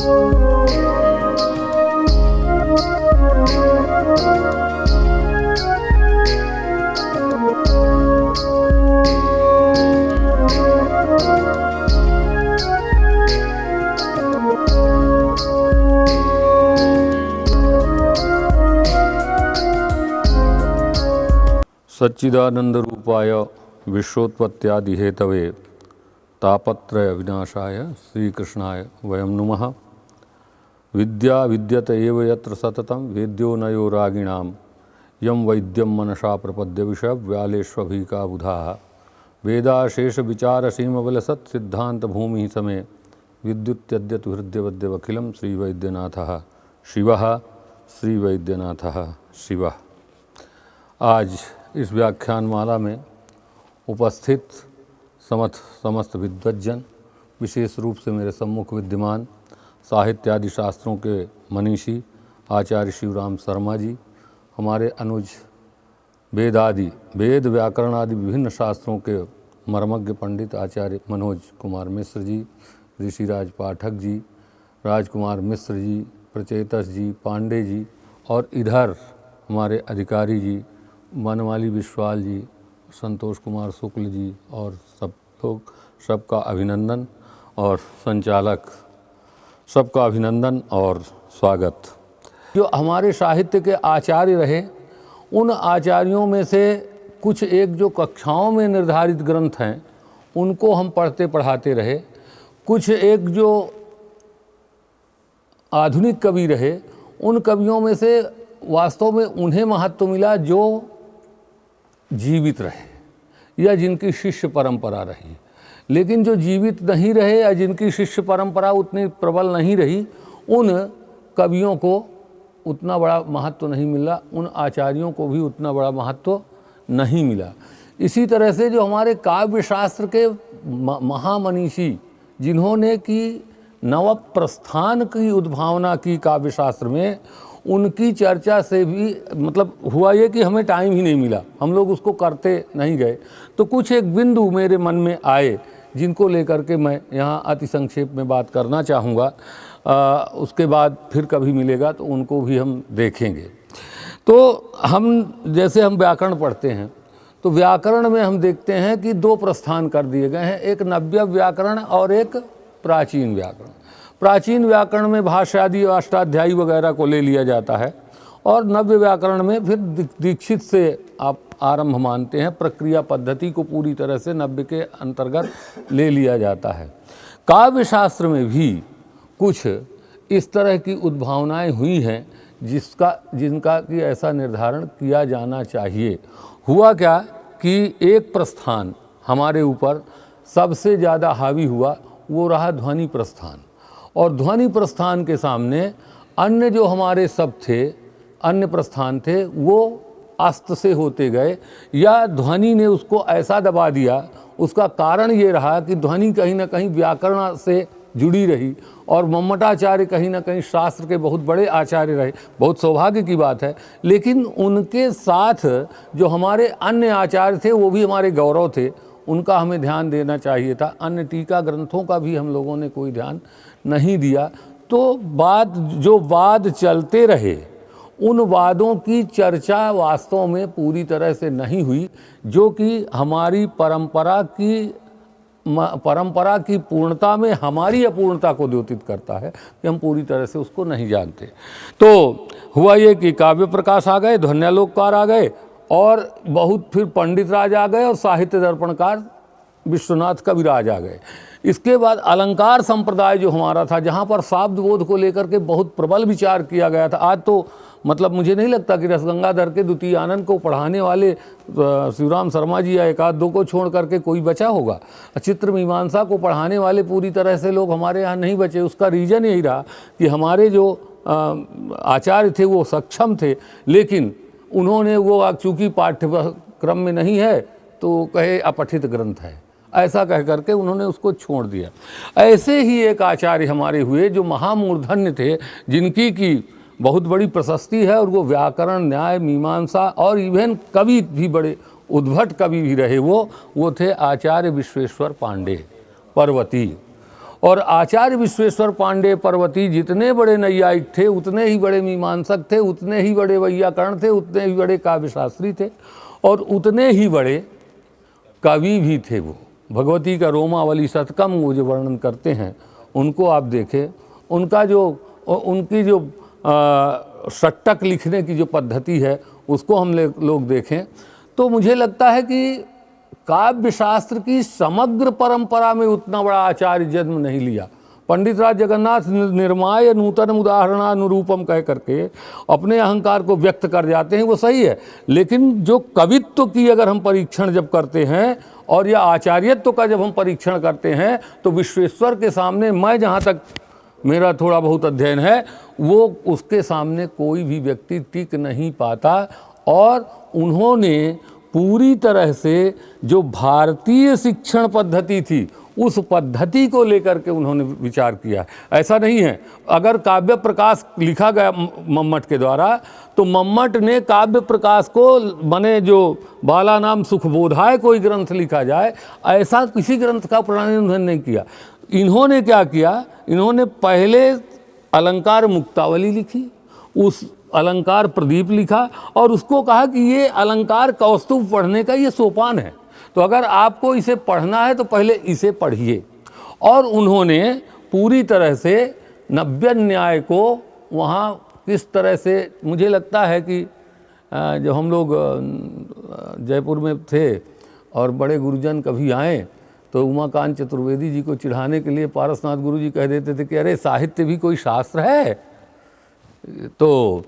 सच्चिदानंद रूपाय विश्वोत्पत्त्यादि Hathaway तापत्रय विनाशाय श्री कृष्णाय वयं नुमः। विद्या विद्यत एव यत्र सततं वेद्यो नयो रागिणां यं वैद्यं मनसा प्रपद्य विषय व्यालेष्वभिका बुधाः। वेदाशेष विचार सीमबलसत् सिद्धांत भूमि समे विद्युत्यद्यतु हृदयवद्यवखिलं श्रीवैद्यनाथः शिवः श्रीवैद्यनाथः शिवः। आज इस व्याख्यानमाला में उपस्थित समस्त विद्वज्जन, विशेष रूप से मेरे सम्मुख विद्यमान साहित्य आदि शास्त्रों के मनीषी आचार्य शिवराम शर्मा जी, हमारे अनुज वेद व्याकरण आदि विभिन्न शास्त्रों के मर्मज्ञ पंडित आचार्य मनोज कुमार मिश्र जी, ऋषिराज पाठक जी, राजकुमार मिश्र जी, प्रचेतस जी, पांडे जी, और इधर हमारे अधिकारी जी बनवाली विश्वाल जी, संतोष कुमार शुक्ल जी, और सब लोग, सबका अभिनंदन, और संचालक सबका अभिनंदन और स्वागत। जो हमारे साहित्य के आचार्य रहे, उन आचार्यों में से कुछ एक जो कक्षाओं में निर्धारित ग्रंथ हैं उनको हम पढ़ते पढ़ाते रहे। कुछ एक जो आधुनिक कवि रहे, उन कवियों में से वास्तव में उन्हें महत्व मिला जो जीवित रहे या जिनकी शिष्य परंपरा रही। लेकिन जो जीवित नहीं रहे या जिनकी शिष्य परंपरा उतनी प्रबल नहीं रही, उन कवियों को उतना बड़ा महत्व नहीं मिला, उन आचार्यों को भी उतना बड़ा महत्व नहीं मिला। इसी तरह से जो हमारे काव्य शास्त्र के महामनीषी, जिन्होंने की नव प्रस्थान की उद्भावना की काव्य शास्त्र में, उनकी चर्चा से भी मतलब हुआ ये कि हमें टाइम ही नहीं मिला, हम लोग उसको करते नहीं गए। तो कुछ एक बिंदु मेरे मन में आए जिनको लेकर के मैं यहाँ अति संक्षेप में बात करना चाहूँगा। उसके बाद फिर कभी मिलेगा तो उनको भी हम देखेंगे। तो जैसे हम व्याकरण पढ़ते हैं, तो व्याकरण में हम देखते हैं कि दो प्रस्थान कर दिए गए हैं, एक नव्य व्याकरण और एक प्राचीन व्याकरण। प्राचीन व्याकरण में भाष्य आदि अष्टाध्यायी वगैरह को ले लिया जाता है, और नव्य व्याकरण में फिर दीक्षित से आप आरंभ मानते हैं, प्रक्रिया पद्धति को पूरी तरह से नव्य के अंतर्गत ले लिया जाता है। काव्य शास्त्र में भी कुछ इस तरह की उद्भावनाएं हुई हैं जिनका कि ऐसा निर्धारण किया जाना चाहिए। हुआ क्या कि एक प्रस्थान हमारे ऊपर सबसे ज़्यादा हावी हुआ, वो रहा ध्वनि प्रस्थान। और ध्वनि प्रस्थान के सामने अन्य जो हमारे सब थे, अन्य प्रस्थान थे, वो अस्त से होते गए, या ध्वनि ने उसको ऐसा दबा दिया। उसका कारण ये रहा कि ध्वनि कहीं ना कहीं व्याकरण से जुड़ी रही, और मम्मटाचार्य कहीं ना कहीं शास्त्र के बहुत बड़े आचार्य रहे, बहुत सौभाग्य की बात है। लेकिन उनके साथ जो हमारे अन्य आचार्य थे वो भी हमारे गौरव थे, उनका हमें ध्यान देना चाहिए था। अन्य टीका ग्रंथों का भी हम लोगों ने कोई ध्यान नहीं दिया। तो वाद चलते रहे, उन वादों की चर्चा वास्तव में पूरी तरह से नहीं हुई, जो कि हमारी परंपरा की पूर्णता में हमारी अपूर्णता को द्योतित करता है कि हम पूरी तरह से उसको नहीं जानते। तो हुआ ये कि काव्य प्रकाश आ गए, ध्वन्यालोककार आ गए, और बहुत फिर पंडित राज आ गए, और साहित्य दर्पणकार विश्वनाथ कविराज आ गए। इसके बाद अलंकार संप्रदाय जो हमारा था, जहाँ पर शाब्द बोध को लेकर के बहुत प्रबल विचार किया गया था। आज तो मतलब मुझे नहीं लगता कि रसगंगाधर के द्वितीय आनंद को पढ़ाने वाले शिवराम शर्मा जी या एक आध दो को छोड़ करके कोई बचा होगा। चित्र मीमांसा को पढ़ाने वाले पूरी तरह से लोग हमारे यहाँ नहीं बचे। उसका रीज़न यही रहा कि हमारे जो आचार्य थे वो सक्षम थे, लेकिन उन्होंने वो चूँकि पाठ्यक्रम में नहीं है तो कहे अपठित ग्रंथ है, ऐसा कह करके उन्होंने उसको छोड़ दिया। ऐसे ही एक आचार्य हमारे हुए जो महामूर्धन्य थे, जिनकी की बहुत बड़ी प्रशस्ति है, और वो व्याकरण, न्याय, मीमांसा और इवन कवि भी बड़े उद्भट कवि भी रहे। वो थे आचार्य विश्वेश्वर पांडे पर्वती। और आचार्य विश्वेश्वर पांडे पर्वती जितने बड़े नैयायिक थे, उतने ही बड़े मीमांसक थे, उतने ही बड़े वैयाकरण थे, उतने ही बड़े काव्यशास्त्री थे और उतने ही बड़े कवि भी थे। वो भगवती का रोमावली शतकम वो जो वर्णन करते हैं, उनको आप देखें, उनकी जो षट्टक लिखने की जो पद्धति है उसको हम लोग देखें, तो मुझे लगता है कि काव्य शास्त्र की समग्र परंपरा में उतना बड़ा आचार्य जन्म नहीं लिया। पंडित राज जगन्नाथ निर्माय नूतन उदाहरणानुरूपम कह करके अपने अहंकार को व्यक्त कर जाते हैं, वो सही है, लेकिन जो कवित्व की अगर हम परीक्षण जब करते हैं और या आचार्यत्व का जब हम परीक्षण करते हैं, तो विश्वेश्वर के सामने, मैं जहाँ तक मेरा थोड़ा बहुत अध्ययन है, वो उसके सामने कोई भी व्यक्ति टिक नहीं पाता। और उन्होंने पूरी तरह से जो भारतीय शिक्षण पद्धति थी उस पद्धति को लेकर के उन्होंने विचार किया। ऐसा नहीं है, अगर काव्य प्रकाश लिखा गया मम्मट के द्वारा, तो मम्मट ने काव्य प्रकाश को बने जो बाला नाम सुखबोधाय कोई ग्रंथ लिखा जाए, ऐसा किसी ग्रंथ का प्रणयन नहीं किया। इन्होंने क्या किया, इन्होंने पहले अलंकार मुक्तावली लिखी, उस अलंकार प्रदीप लिखा और उसको कहा कि ये अलंकार कौस्तुभ पढ़ने का ये सोपान है, तो अगर आपको इसे पढ़ना है तो पहले इसे पढ़िए। और उन्होंने पूरी तरह से नव्य न्याय को वहाँ किस तरह से, मुझे लगता है कि जब हम लोग जयपुर में थे और बड़े गुरुजन कभी आए तो उमाकांत चतुर्वेदी जी को चिढ़ाने के लिए पारसनाथ गुरु जी कह देते थे कि अरे साहित्य भी कोई शास्त्र है, तो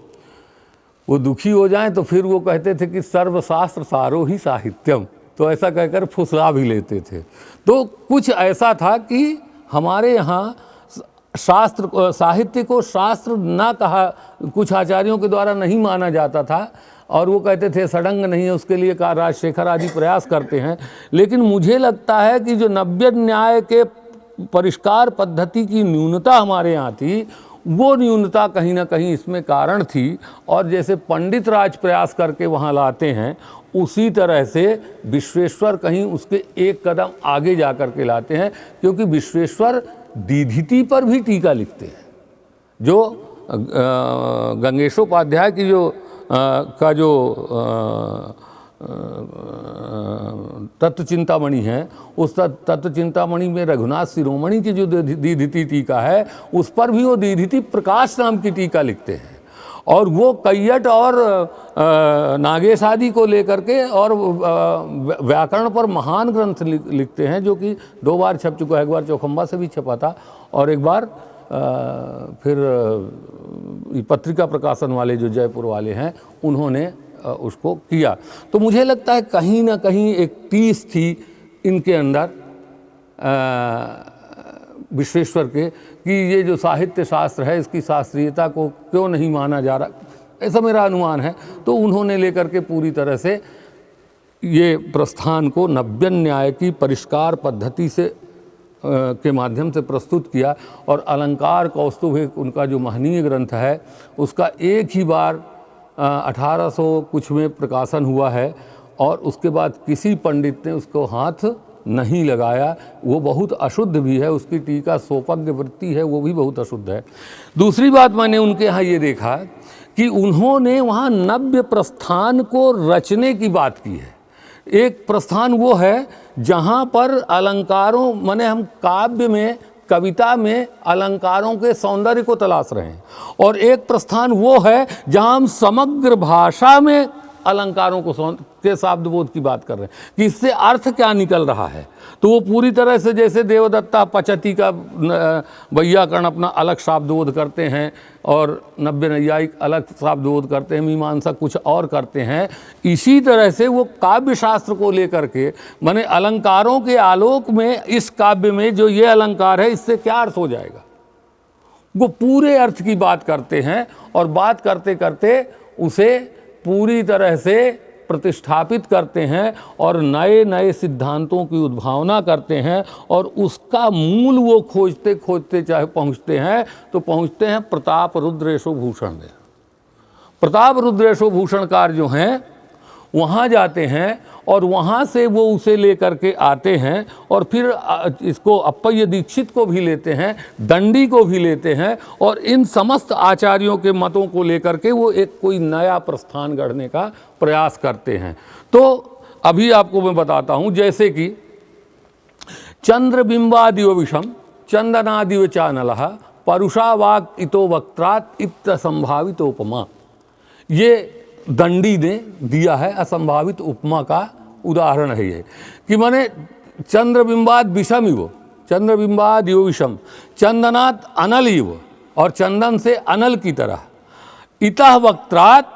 वो दुखी हो जाएं तो फिर वो कहते थे कि सर्वशास्त्र सारो ही साहित्यम, तो ऐसा कहकर फुसला भी लेते थे। तो कुछ ऐसा था कि हमारे यहाँ शास्त्र, साहित्य को शास्त्र ना कहा, कुछ आचार्यों के द्वारा नहीं माना जाता था और वो कहते थे सडंग नहीं है, उसके लिए राजशेखर आदि प्रयास करते हैं। लेकिन मुझे लगता है कि जो नव्य न्याय के परिष्कार पद्धति की न्यूनता हमारे यहाँ थी, वो न्यूनता कहीं ना कहीं इसमें कारण थी। और जैसे पंडित राज प्रयास करके वहाँ लाते हैं, उसी तरह से विश्वेश्वर कहीं उसके एक कदम आगे जा कर के लाते हैं, क्योंकि विश्वेश्वर दीधिति पर भी टीका लिखते हैं। जो गंगेशोपाध्याय की जो तत्व चिंतामणि है, उस तत्व चिंतामणि में रघुनाथ शिरोमणि की जो दीधिति टीका है, उस पर भी वो दीधिति प्रकाश नाम की टीका लिखते हैं। और वो कैयट और नागेश आदि को लेकर के और व्याकरण पर महान ग्रंथ लिखते हैं, जो कि 2 बार छप चुका है। एक बार चौखंबा से भी छपा था और एक बार फिर पत्रिका प्रकाशन वाले जो जयपुर वाले हैं उन्होंने उसको किया। तो मुझे लगता है कहीं ना कहीं एक टीस थी इनके अंदर विश्वेश्वर के, कि ये जो साहित्य शास्त्र है इसकी शास्त्रीयता को क्यों नहीं माना जा रहा, ऐसा मेरा अनुमान है। तो उन्होंने लेकर के पूरी तरह से ये प्रस्थान को नव्य न्याय की परिष्कार पद्धति से के माध्यम से प्रस्तुत किया। और अलंकार कौस्तुभ एक उनका जो महनीय ग्रंथ है, उसका एक ही बार 1800 कुछ में प्रकाशन हुआ है और उसके बाद किसी पंडित ने उसको हाथ नहीं लगाया। वो बहुत अशुद्ध भी है, उसकी टीका सोपज्ञ वृत्ति है, वो भी बहुत अशुद्ध है। दूसरी बात मैंने उनके यहाँ ये देखा कि उन्होंने वहाँ नव्य प्रस्थान को रचने की बात की है। एक प्रस्थान वो है जहाँ पर अलंकारों, माने हम काव्य में, कविता में अलंकारों के सौंदर्य को तलाश रहे हैं, और एक प्रस्थान वो है जहाँ हम समग्र भाषा में अलंकारों को के शब्दबोध की बात कर रहे हैं कि इससे अर्थ क्या निकल रहा है। तो वो पूरी तरह से जैसे देवदत्ता पचती का वैयाकरण अपना अलग शब्दबोध करते हैं और नव्य नैयायिक अलग शब्दबोध करते हैं, मीमांसक कुछ और करते हैं, इसी तरह से वो काव्य शास्त्र को लेकर के, माने अलंकारों के आलोक में इस काव्य में जो ये अलंकार है इससे क्या अर्थ हो जाएगा, वो पूरे अर्थ की बात करते हैं। और बात करते करते उसे पूरी तरह से प्रतिष्ठापित करते हैं और नए नए सिद्धांतों की उद्भावना करते हैं, और उसका मूल वो खोजते खोजते चाहे पहुँचते हैं तो पहुँचते हैं प्रताप रुद्रेशो भूषण में। प्रताप रुद्रेशो भूषणकार जो हैं वहाँ जाते हैं और वहाँ से वो उसे लेकर के आते हैं और फिर इसको अप्पय्य दीक्षित को भी लेते हैं, दंडी को भी लेते हैं और इन समस्त आचार्यों के मतों को लेकर के वो एक कोई नया प्रस्थान गढ़ने का प्रयास करते हैं। तो अभी आपको मैं बताता हूँ, जैसे कि चंद्रबिंबादिव विषम चंदनादिव चानलः परुषा वाक् इतो वक्त्रात् इत्त संभावित उपमा, ये दंडी ने दिया है असंभावित उपमा का उदाहरण है ये, कि माने चंद्रबिंबाद विषम इव, चंद्रबिंबाद यो विषम, चंदनात् अनल इव, और चंदन से अनल की तरह, इतः वक्त्रात्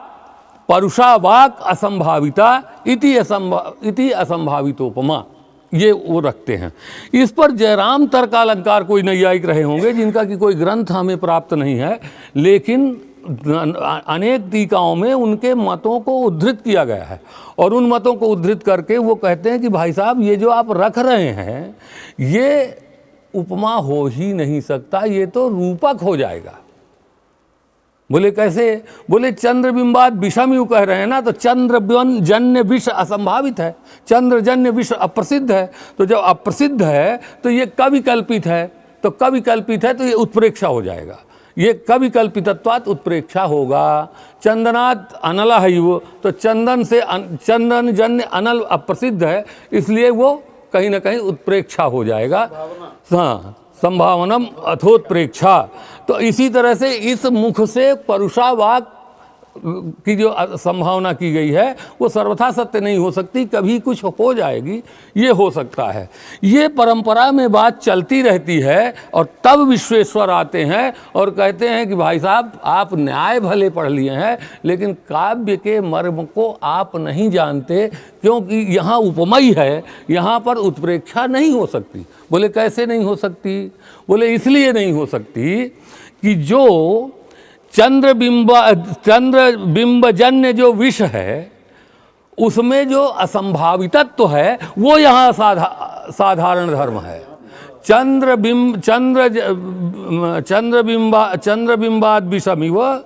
परुषा वाक् असंभाविता इति असंभावितोपमा, ये वो रखते हैं। इस पर जयराम तर्कालंकार कोई नैयायिक रहे होंगे जिनका कि कोई ग्रंथ हमें प्राप्त नहीं है, लेकिन अनेक टीकाओं में उनके मतों को उद्धृत किया गया है और उन मतों को उद्धृत करके वो कहते हैं कि भाई साहब ये जो आप रख रहे हैं ये उपमा हो ही नहीं सकता, ये तो रूपक हो जाएगा। बोले कैसे? बोले चंद्रबिंबाद विषम यू कह रहे हैं ना, तो चंद्रजन्य विष असंभावित है, चंद्रजन्य विष अप्रसिद्ध है, तो जब अप्रसिद्ध है तो ये कवि कल्पित है, तो कवि कल्पित है तो ये उत्प्रेक्षा हो जाएगा, ये कवि कल्पितत्वात् उत्प्रेक्षा होगा। चंदनात् अनल है वो, तो चंदन से चंदन जन्य अनल अप्रसिद्ध है, इसलिए वो कहीं ना कहीं उत्प्रेक्षा हो जाएगा। हाँ, संभावनम अथोत्प्रेक्षा। तो इसी तरह से इस मुख से परुषा वाक् की जो संभावना की गई है वो सर्वथा सत्य नहीं हो सकती, कभी कुछ हो जाएगी, ये हो सकता है। ये परंपरा में बात चलती रहती है और तब विश्वेश्वर आते हैं और कहते हैं कि भाई साहब आप न्याय भले पढ़ लिए हैं लेकिन काव्य के मर्म को आप नहीं जानते, क्योंकि यहाँ उपमय है, यहाँ पर उत्प्रेक्षा नहीं हो सकती। बोले कैसे नहीं हो सकती? बोले इसलिए नहीं हो सकती कि जो चंद्रबिंबजन्य जो विष है उसमें जो असंभावितत्व है वो यहाँ साधारण धर्म है। चंद्रबिंबाद विषमिव,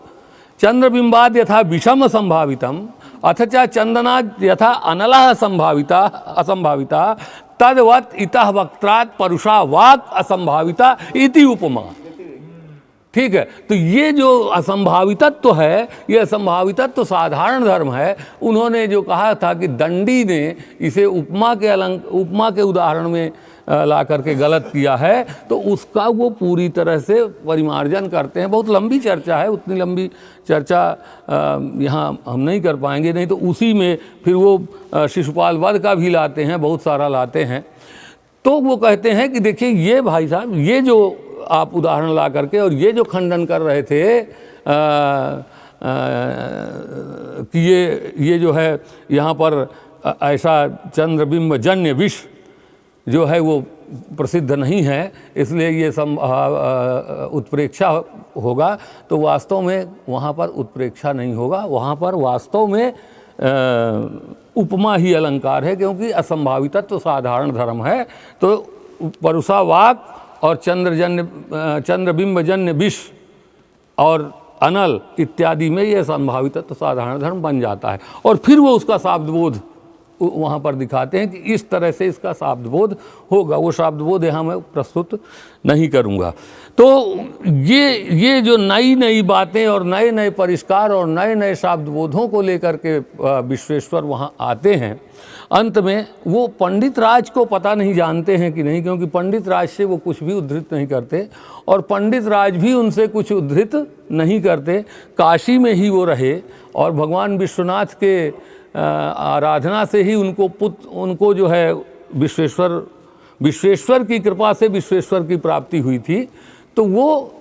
चंद्रबिंबाद यथा विषम संभावितम अथ च चंदनाद यथा अनलः असंभाविता तद्वत् इतः वक्त्रात् परुषा वाक् असंभाविता इति उपमा। ठीक है, तो ये जो असंभावितत्व है, ये असंभावितत्व साधारण धर्म है। उन्होंने जो कहा था कि दंडी ने इसे उपमा के उदाहरण में ला करके गलत किया है, तो उसका वो पूरी तरह से परिमार्जन करते हैं। बहुत लंबी चर्चा है, उतनी लंबी चर्चा यहाँ हम नहीं कर पाएंगे, नहीं तो उसी में फिर वो शिशुपाल वध का भी लाते हैं, बहुत सारा लाते हैं। तो वो कहते हैं कि देखिए ये भाई साहब, ये जो आप उदाहरण ला करके और ये जो खंडन कर रहे थे कि ये जो है यहाँ पर ऐसा चंद्रबिंब जन्य विष जो है वो प्रसिद्ध नहीं है, इसलिए ये उत्प्रेक्षा होगा, तो वास्तव में वहाँ पर उत्प्रेक्षा नहीं होगा, वहाँ पर वास्तव में उपमा ही अलंकार है, क्योंकि असंभावितत्व तो साधारण धर्म है। तो परुषा वाक् और चंद्रबिंबजन्य विष और अनल इत्यादि में ये संभावितत्व तो साधारण धर्म बन जाता है। और फिर वो उसका शाब्दबोध वहाँ पर दिखाते हैं कि इस तरह से इसका शाब्दबोध होगा। वो शाब्दबोध यहाँ मैं प्रस्तुत नहीं करूँगा। तो ये जो नई नई बातें और नए नए परिष्कार और नए नए शाब्दबोधों को लेकर के विश्वेश्वर वहाँ आते हैं, अंत में वो पंडित राज को पता नहीं जानते हैं कि नहीं, क्योंकि पंडित राज से वो कुछ भी उद्धृत नहीं करते और पंडित राज भी उनसे कुछ उद्धृत नहीं करते। काशी में ही वो रहे और भगवान विश्वनाथ के आराधना से ही उनको जो है विश्वेश्वर की कृपा से विश्वेश्वर की प्राप्ति हुई थी। तो वो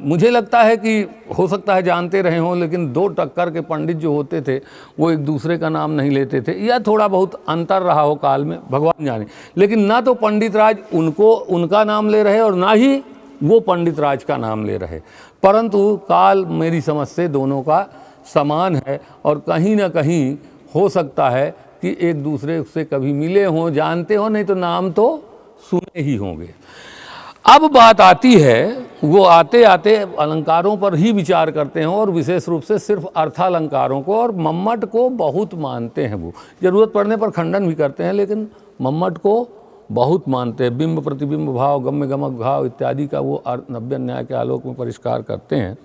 मुझे लगता है कि हो सकता है जानते रहे हों, लेकिन दो टक्कर के पंडित जो होते थे वो एक दूसरे का नाम नहीं लेते थे, या थोड़ा बहुत अंतर रहा हो काल में, भगवान जाने। लेकिन ना तो पंडित राज उनका नाम ले रहे और ना ही वो पंडित राज का नाम ले रहे, परंतु काल मेरी समझ से दोनों का समान है और कहीं ना कहीं हो सकता है कि एक दूसरे से कभी मिले हों, जानते हों, नहीं तो नाम तो सुने ही होंगे। अब बात आती है, वो आते आते अलंकारों पर ही विचार करते हैं और विशेष रूप से सिर्फ अर्थालंकारों को, और मम्मट को बहुत मानते हैं। वो ज़रूरत पड़ने पर खंडन भी करते हैं, लेकिन मम्मट को बहुत मानते हैं। बिंब प्रतिबिंब भाव, गम्य गमक भाव इत्यादि का वो नव्य न्याय के आलोक में परिष्कार करते हैं।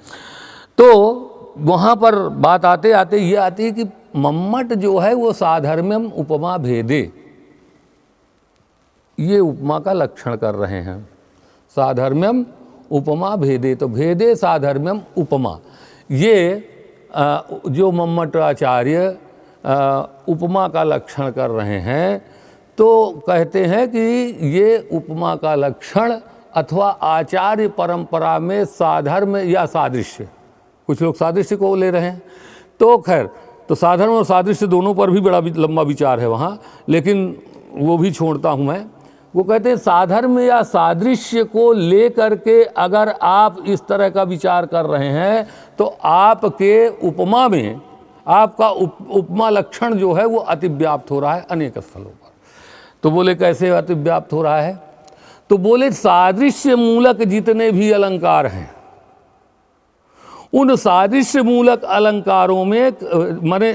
तो वहाँ पर बात आते आते ये आती है कि मम्मट जो है वो साधर्म्यम उपमा भेदे, ये उपमा का लक्षण कर रहे हैं। साधर्म्यम उपमा भेदे, तो भेदे साधर्म्यम उपमा, ये जो मम्मट आचार्य उपमा का लक्षण कर रहे हैं, तो कहते हैं कि ये उपमा का लक्षण अथवा आचार्य परंपरा में साधर्म या सादृश्य, कुछ लोग सादृश्य को ले रहे हैं, तो खैर, तो साधर्म और सादृश्य दोनों पर भी बड़ा लंबा विचार है वहाँ, लेकिन वो भी छोड़ता हूँ मैं। वो कहते हैं साधर्म या सादृश्य को ले करके अगर आप इस तरह का विचार कर रहे हैं, तो आपके उपमा में आपका उपमा लक्षण जो है वो अतिव्याप्त हो रहा है अनेक स्थलों पर। तो बोले कैसे अतिव्याप्त हो रहा है? तो बोले सादृश्य मूलक जितने भी अलंकार हैं, उन सादृश्य मूलक अलंकारों में माने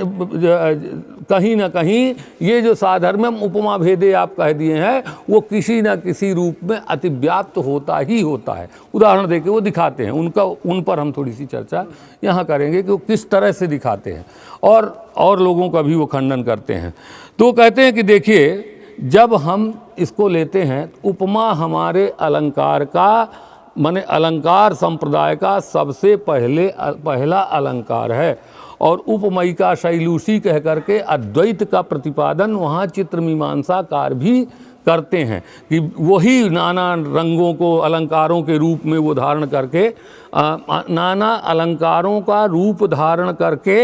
कहीं ना कहीं ये जो साधर्म्यम उपमा भेदे आप कह दिए हैं, वो किसी न किसी रूप में अतिव्याप्त होता ही होता है। उदाहरण देके वो दिखाते हैं, उन पर हम थोड़ी सी चर्चा यहाँ करेंगे कि वो किस तरह से दिखाते हैं, और लोगों का भी वो खंडन करते हैं। तो कहते हैं कि देखिए, जब हम इसको लेते हैं, उपमा हमारे अलंकार का माने अलंकार संप्रदाय का सबसे पहला अलंकार है, और उपमयिका शैलूषी कह करके अद्वैत का प्रतिपादन वहाँ चित्रमीमांसाकार भी करते हैं कि वही नाना रंगों को अलंकारों के रूप में वो धारण करके, नाना अलंकारों का रूप धारण करके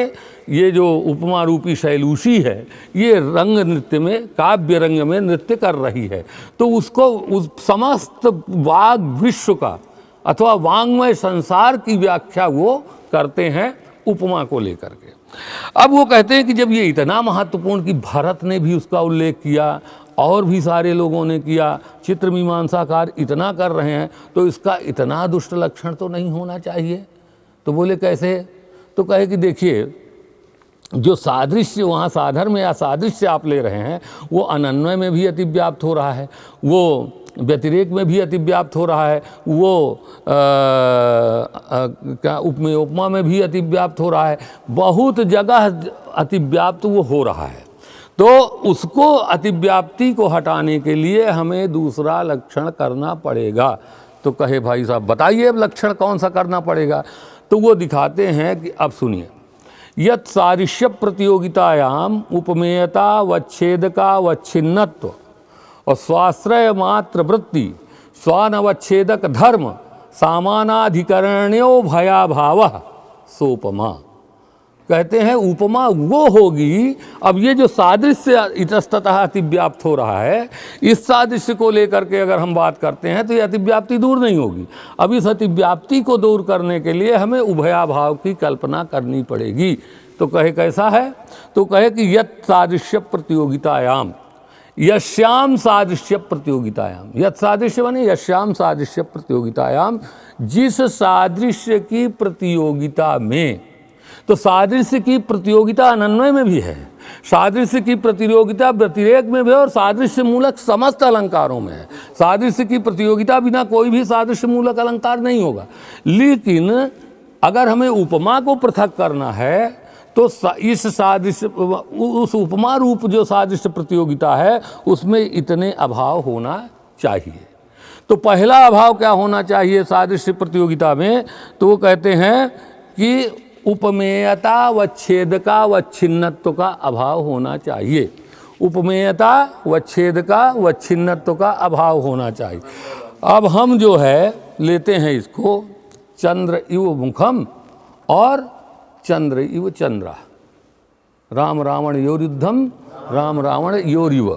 ये जो उपमा रूपी शैलूषी है, ये रंग नृत्य में, काव्य रंग में नृत्य कर रही है। तो उसको उस समस्त वाग विश्व का अथवा वांग्मय संसार की व्याख्या वो करते हैं उपमा को लेकर के। अब वो कहते हैं कि जब ये इतना महत्वपूर्ण कि भरत ने भी उसका उल्लेख किया और भी सारे लोगों ने किया, चित्रमीमांसाकार इतना कर रहे हैं, तो इसका इतना दुष्ट लक्षण तो नहीं होना चाहिए। तो बोले कैसे? तो कहे कि देखिए, जो सादृश्य वहाँ साधर्म या सादृश्य आप ले रहे हैं, वो अनन्वय में भी अतिव्याप्त हो रहा है, वो व्यतिरेक में भी अतिव्याप्त हो रहा है, वो उपमा में भी अतिव्याप्त हो रहा है, बहुत जगह अतिव्याप्त वो हो रहा है। तो उसको अतिव्याप्ति को हटाने के लिए हमें दूसरा लक्षण करना पड़ेगा। तो कहे भाई साहब बताइए अब लक्षण कौन सा करना पड़ेगा? तो वो दिखाते हैं कि अब सुनिए, यत् सादृश्य प्रतियोगितायाम उपमेयता वच्छेदका वच्छिन्नत्व और स्वाश्रय मात्र वृत्ति स्वानवच्छेदक धर्म सामानाधिकरण्यो भयाभाव सोपमा। कहते हैं उपमा वो होगी, अब ये जो सादृश्य इतस्ततः अतिव्याप्त हो रहा है, इस सादृश्य को लेकर के अगर हम बात करते हैं तो ये अतिव्याप्ति दूर नहीं होगी। अब इस अतिव्याप्ति को दूर करने के लिए हमें उभयाभाव की कल्पना करनी पड़ेगी। तो कहे कैसा है? तो कहे कि यत् सादृश्य प्रतियोगितायाम, यश्याम सादृश्य प्रतियोगितायाम, यत् सादृश्य बने यश्याम सादृश्य प्रतियोगितायाम, जिस सादृश्य की प्रतियोगिता में, तो सादृश्य की प्रतियोगिता अनन्वय में भी है, सादृश्य की प्रतियोगिता व्यतिरेक में भी है, और सादृश्य मूलक समस्त अलंकारों में है। सादृश्य की प्रतियोगिता बिना कोई भी सादृश्य मूलक अलंकार नहीं होगा। लेकिन अगर हमें उपमा को पृथक करना है, तो इस सादृश्य, उस उपमा रूप जो सादृश्य प्रतियोगिता है, उसमें इतने अभाव होना चाहिए। तो पहला अभाव क्या होना चाहिए सादृश्य प्रतियोगिता में? तो वो कहते हैं कि उपमेयता वच्छेदका वच्छिन्नत्व का अभाव होना चाहिए। उपमेयता वच्छेदका वच्छिन्नत्व का अभाव होना चाहिए। अब हम जो है लेते हैं इसको चंद्र इव मुखम और चंद्र इव चंद्रा, राम रावण योरुद्धम राम रावण योरिव।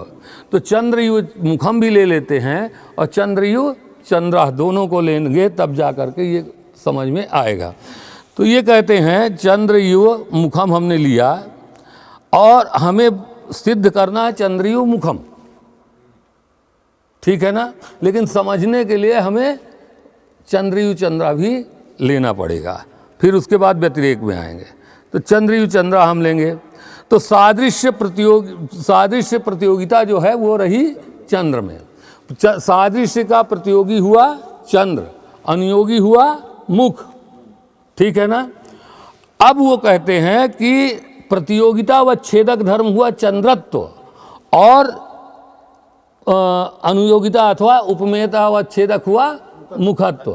तो चंद्र इव मुखम भी ले लेते हैं और चंद्र इव चंद्रा, दोनों को लेंगे तब जा करके ये समझ में आएगा। तो ये कहते हैं चंद्रयुव मुखम हमने लिया और हमें सिद्ध करना है चंद्रयुव मुखम। ठीक है ना। लेकिन समझने के लिए हमें चंद्रयु चंद्रा भी लेना पड़ेगा, फिर उसके बाद व्यतिरेक में आएंगे। तो चंद्रयु चंद्रा हम लेंगे तो सादृश्य प्रतियोगिता जो है वो रही चंद्र में। सादृश्य का प्रतियोगी हुआ चंद्र, अनुयोगी हुआ मुख, ठीक है ना। अब वो कहते हैं कि प्रतियोगिता व छेदक धर्म हुआ चंद्रत्व और अनुयोगिता अथवा उपमेयता व छेदक हुआ मुखत्व।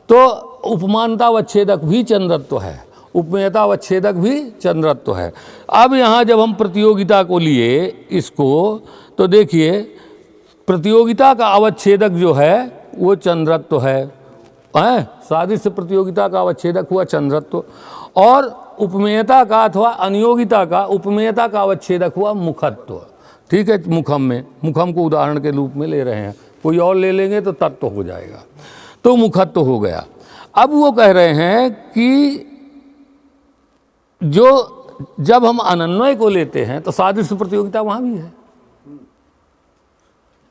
तो उपमानता व छेदक भी चंद्रत्व है, उपमेयता व छेदक भी चंद्रत्व है। अब यहाँ जब हम प्रतियोगिता को लिए इसको, तो देखिए प्रतियोगिता का अवच्छेदक जो है वो चंद्रत्व है, सादृश्य प्रतियोगिता का अवच्छेदक हुआ चंद्रत्व, और उपमेयता का अथवा अनियोगिता का उपमेयता का अवच्छेदक हुआ मुखत्व, ठीक है। मुखम को उदाहरण के रूप में ले रहे हैं, कोई और ले लेंगे तो तत्व हो जाएगा, तो मुखत्व हो गया। अब वो कह रहे हैं कि जब हम अनन्वय को लेते हैं तो सादृश्य प्रतियोगिता वहाँ भी है,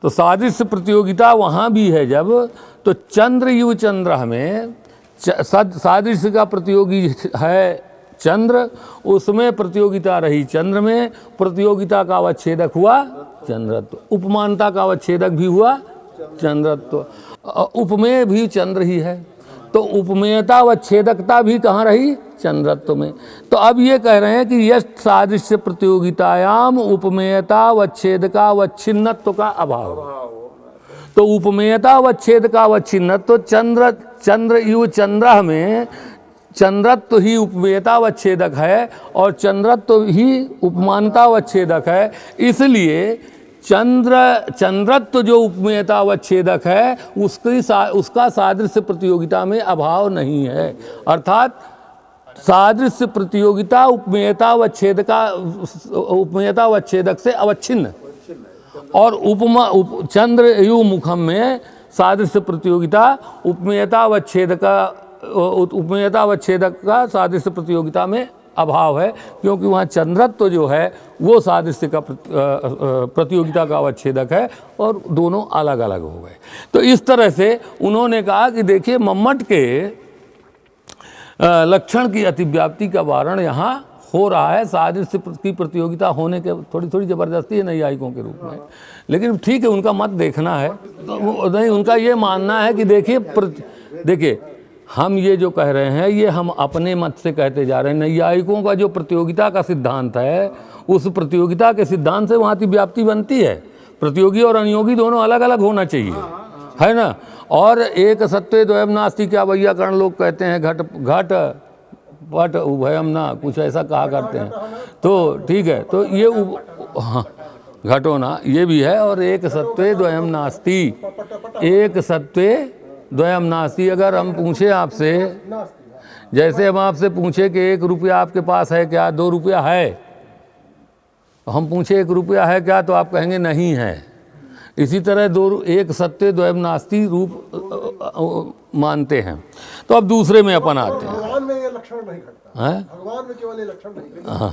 तो सादृश्य प्रतियोगिता वहाँ भी है जब, तो चंद्रयु चंद्र में सादृश्य का प्रतियोगी है चंद्र, उसमें प्रतियोगिता रही चंद्र में, प्रतियोगिता का अवच्छेदक हुआ चंद्रत्व, उपमानता का अवच्छेदक भी हुआ चंद्रत्व, उपमेय भी चंद्र ही है, तो उपमेयता व छेदकता भी कहाँ रही चंद्रत्व में। तो अब ये कह रहे हैं कि यह सादृश्य प्रतियोगितायाम उपमेयता व छेदका व छिन्नत्व का अभाव, तो उपमेयता व छेदका व छिन्नत्व चंद्रयु चंद्र में चंद्रत्व ही उपमेयता व छेदक है और चंद्रत्व ही उपमानता व छेदक है, इसलिए चंद्रत्व जो उपमेयता व छेदक है उसका सादृश्य प्रतियोगिता में अभाव नहीं है। अर्थात सादृश्य प्रतियोगिता उपमेयता व छेदक से अवच्छिन्न, और चंद्रयु मुखम में सादृश्य प्रतियोगिता उपमेयता व छेदक का सादृश्य प्रतियोगिता में अभाव है, क्योंकि वहाँ चंद्रत्व जो है वो सादृश्य का प्रतियोगिता का अवच्छेदक है और दोनों अलग अलग हो गए। तो इस तरह से उन्होंने कहा कि देखिए मम्मट के लक्षण की अतिव्याप्ति का वारण यहाँ हो रहा है, सादृश्य की प्रतियोगिता होने के थोड़ी थोड़ी ज़बरदस्ती है नैयायिकों के रूप में, लेकिन ठीक है उनका मत देखना है। तो नहीं, उनका ये मानना है कि देखिए हम ये जो कह रहे हैं ये हम अपने मत से कहते जा रहे हैं। नैयायिकों का जो प्रतियोगिता का सिद्धांत है उस प्रतियोगिता के सिद्धांत से वहाँ की व्याप्ति बनती है, प्रतियोगी और अनियोगी दोनों अलग अलग होना चाहिए, है ना। और एक सत्य द्वयम नास्ति, क्या वैयाकरण लोग कहते हैं घट पट उभयम ना, कुछ ऐसा कहा करते हैं, तो ठीक है। तो ये हाँ घटो ना ये भी है, और एक सत्य द्वयम नास्ति, एक सत्य द्वयम नास्ति। अगर हम पूछे आपसे, जैसे हम आपसे पूछे कि 1 रुपया आपके पास है क्या, 2 रुपया है, हम पूछे 1 रुपया है क्या, तो आप कहेंगे नहीं है। इसी तरह एक सत्य द्वयम नास्ति रूप मानते हैं। तो अब दूसरे में अपन आते हैं, भगवान में ये लक्षण नहीं घटता है, भगवान में केवल ये लक्षण नहीं। हाँ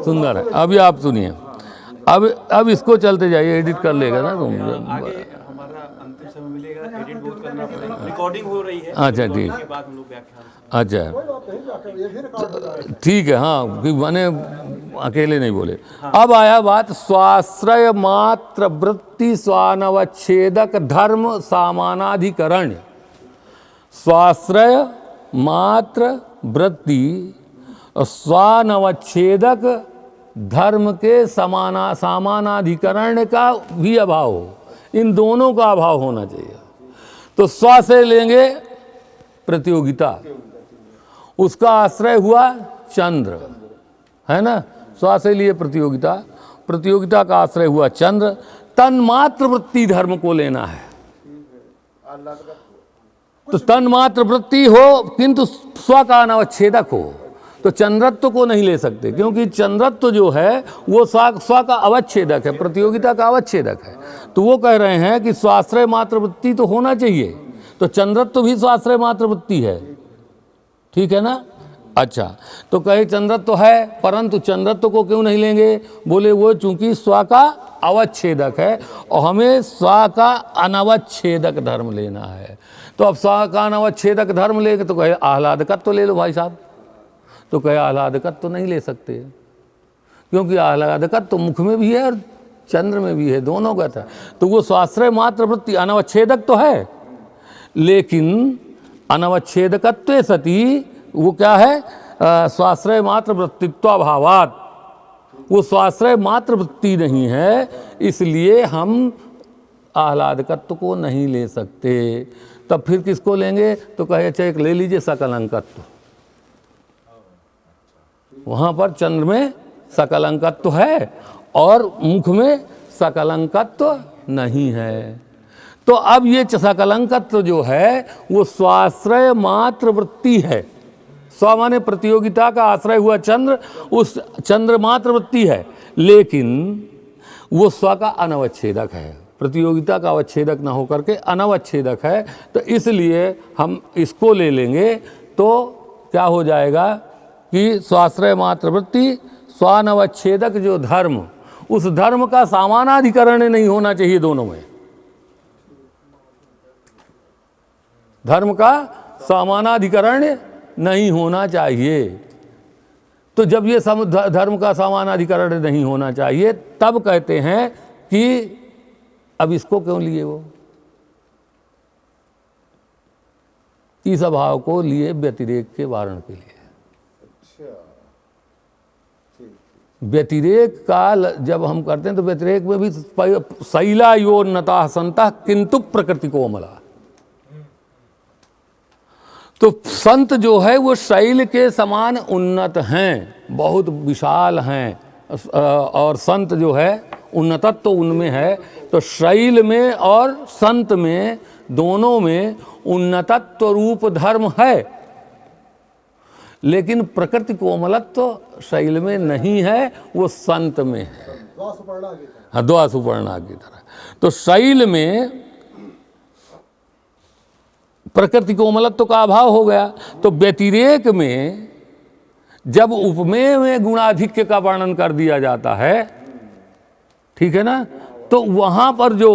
सुंदर है। अभी आप सुनिए, अब इसको चलते जाइए, एडिट कर लेगा ना तुम, अंतिम समय मिलेगा, एडिट बहुत करना पड़ेगा, रिकॉर्डिंग हो रही है। अच्छा ठीक, उसके बाद हम लोग व्याख्यान, अच्छा ठीक है। हाँ मैंने अकेले नहीं बोले। अब आया बात स्वाश्रय मात्र वृत्ति स्वानवच्छेदक धर्म सामानाधिकरण। स्वाश्रय मात्र वृत्ति स्वानवच्छेदक धर्म के सामानाधिकरण का भी अभाव हो, इन दोनों का अभाव होना चाहिए। तो स्व से लेंगे प्रतियोगिता, उसका आश्रय हुआ चंद्र, है ना। स्व से लिए प्रतियोगिता, प्रतियोगिता का आश्रय हुआ चंद्र। तन्मात्र वृत्ति धर्म को लेना है, तो तन्मात्र वृत्ति हो किंतु स्व का अनवच्छेदक हो, तो चंद्रत्व को नहीं ले सकते, क्योंकि चंद्रत्व जो है वो स्व का अवच्छेदक है, प्रतियोगिता का अवच्छेदक है। तो वो कह रहे हैं कि स्वाश्रय मात्र वृत्ति तो होना चाहिए, तो चंद्रत्व भी स्वाश्रय मात्र वृत्ति है, ठीक है ना। अच्छा, तो कहे चंद्रत्व तो है, परंतु चंद्रत्व को क्यों नहीं लेंगे? बोले वो चूंकि स्व का अवच्छेदक है और हमें स्व का अनवच्छेदक धर्म लेना है। तो अब स्व का अनवच्छेदक धर्म लेंगे तो कहे आह्लादकत्व तो ले लो भाई साहब। तो कहे आह्लादकत्व तो नहीं ले सकते, क्योंकि आह्लादकत्व तो मुख में भी है और चंद्र में भी है, दोनों का था। तो वो स्वाश्रय मात्र वृत्ति अनवच्छेदक तो है, लेकिन अनवच्छेदकत्वे सती वो क्या है? स्वाश्रय मात्र वृत्तित्वाभावात, वो स्वाश्रय मात्र वृत्ति नहीं है, इसलिए हम आह्लादकत्व को नहीं ले सकते। तब फिर किसको लेंगे? तो कहे अच्छा एक ले लीजिए सकलंकत्व। वहाँ पर चंद्र में सकलंकत्व है और मुख में सकलंकत्व नहीं है। तो अब ये सकलंकत्व जो है वो स्वाश्रय मात्र वृत्ति है। स्व माने प्रतियोगिता का आश्रय हुआ चंद्र, उस चंद्र मात्र वृत्ति है, लेकिन वो स्व का अनवच्छेदक है, प्रतियोगिता का अवच्छेदक न होकर के अनवच्छेदक है। तो इसलिए हम इसको ले लेंगे तो क्या हो जाएगा कि स्वाश्रय मात्र वृत्ति स्वानवच्छेदक जो धर्म, उस धर्म का समानाधिकरण नहीं होना चाहिए दोनों में। धर्म का समानाधिकरण नहीं होना चाहिए। तो जब ये धर्म का समानाधिकरण नहीं होना चाहिए, तब कहते हैं कि अब इसको क्यों लिए? वो इस अभाव को लिए व्यतिरेक के वारण के लिए। व्यतिरेक का जब हम करते हैं तो व्यतिरेक में भी शैला योन्नता संतः किंतु प्रकृति को अमला। तो संत जो है वो शैल के समान उन्नत हैं, बहुत विशाल हैं, और संत जो है उन्नतत्व तो उनमें है। तो शैल में और संत में दोनों में उन्नतत्व रूप धर्म है, लेकिन प्रकृति कोमलत्व तो शैल में नहीं है, वो संत में है। हाँ, द्वा सुपर्णा की तरह। तो शैल में प्रकृति कोमलत्व का अभाव हो गया, तो व्यतिरेक में जब उपमेय में गुणाधिक्य का वर्णन कर दिया जाता है, ठीक है ना, तो वहाँ पर जो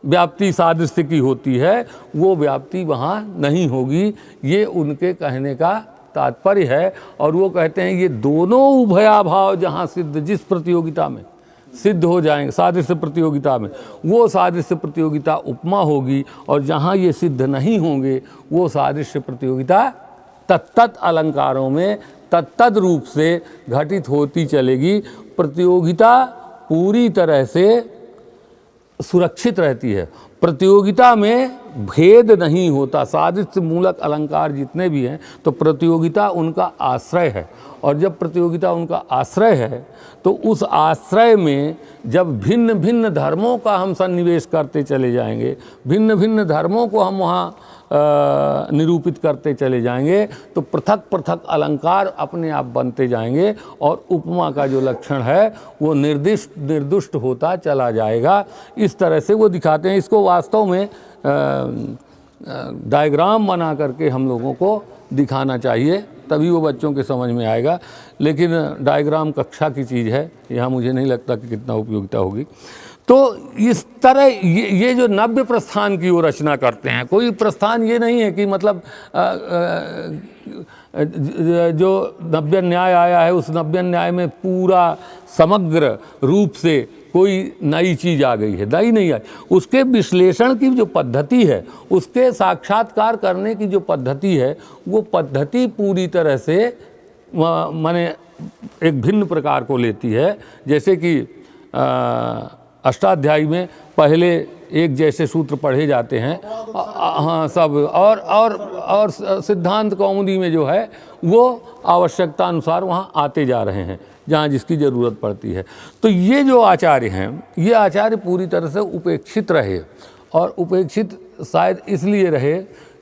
व्याप्ति सादृश्य की होती है वो व्याप्ति वहाँ नहीं होगी। ये उनके कहने का तात्पर्य है। और वो कहते हैं ये दोनों उभयाभाव जहाँ सिद्ध, जिस प्रतियोगिता में सिद्ध हो जाएंगे सादृश्य प्रतियोगिता में, वो सादृश्य प्रतियोगिता उपमा होगी, और जहाँ ये सिद्ध नहीं होंगे वो सादृश्य प्रतियोगिता तत्त अलंकारों में तत्त रूप से घटित होती चलेगी। प्रतियोगिता पूरी तरह से सुरक्षित रहती है, प्रतियोगिता में भेद नहीं होता। सादृश्य मूलक अलंकार जितने भी हैं तो प्रतियोगिता उनका आश्रय है, और जब प्रतियोगिता उनका आश्रय है तो उस आश्रय में जब भिन्न भिन्न धर्मों का हम सन्निवेश करते चले जाएंगे, भिन्न भिन्न धर्मों को हम वहाँ निरूपित करते चले जाएंगे, तो पृथक पृथक अलंकार अपने आप बनते जाएंगे, और उपमा का जो लक्षण है वो निर्दुष्ट होता चला जाएगा। इस तरह से वो दिखाते हैं। इसको वास्तव में डायग्राम बना करके हम लोगों को दिखाना चाहिए, तभी वो बच्चों के समझ में आएगा। लेकिन डायग्राम कक्षा की चीज़ है, यहाँ मुझे नहीं लगता कि कितना उपयोगिता होगी। तो इस तरह ये जो नव्य प्रस्थान की वो रचना करते हैं, कोई प्रस्थान ये नहीं है कि मतलब जो नव्य न्याय आया है उस नव्य न्याय में पूरा समग्र रूप से कोई नई चीज़ आ गई है, नई नहीं आई। उसके विश्लेषण की जो पद्धति है, उसके साक्षात्कार करने की जो पद्धति है, वो पद्धति पूरी तरह से माने एक भिन्न प्रकार को लेती है। जैसे कि अष्टाध्यायी में पहले एक जैसे सूत्र पढ़े जाते हैं, हाँ सब, और सिद्धांत कौमुदी में जो है वो आवश्यकता अनुसार वहाँ आते जा रहे हैं जहाँ जिसकी ज़रूरत पड़ती है। तो ये जो आचार्य हैं, ये आचार्य पूरी तरह से उपेक्षित रहे, और उपेक्षित शायद इसलिए रहे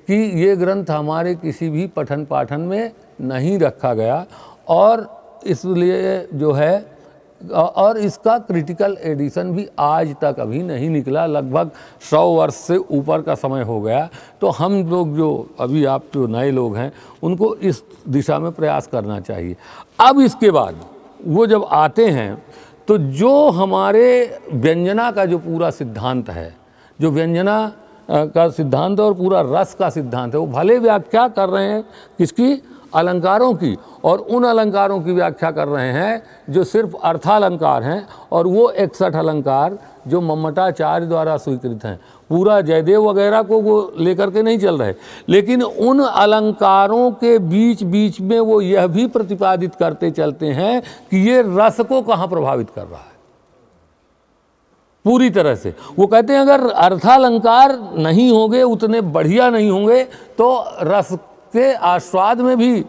कि ये ग्रंथ हमारे किसी भी पठन पाठन में नहीं रखा गया, और इसलिए जो है और इसका क्रिटिकल एडिशन भी आज तक अभी नहीं निकला। लगभग 100 वर्ष से ऊपर का समय हो गया। तो हम लोग जो अभी आप जो नए लोग हैं उनको इस दिशा में प्रयास करना चाहिए। अब इसके बाद वो जब आते हैं तो जो हमारे व्यंजना का जो पूरा सिद्धांत है, जो व्यंजना का सिद्धांत और पूरा रस का सिद्धांत है, वो भले व्याख्या कर रहे हैं किसकी, अलंकारों की, और उन अलंकारों की व्याख्या कर रहे हैं जो सिर्फ अर्थालंकार हैं, और वो 61 अलंकार जो मम्मटाचार्य द्वारा स्वीकृत हैं। पूरा जयदेव वगैरह को वो लेकर के नहीं चल रहे, लेकिन उन अलंकारों के बीच बीच में वो यह भी प्रतिपादित करते चलते हैं कि ये रस को कहाँ प्रभावित कर रहा है पूरी तरह से। वो कहते हैं अगर अर्थालंकार नहीं होंगे, उतने बढ़िया नहीं होंगे, तो रस के आस्वाद में भी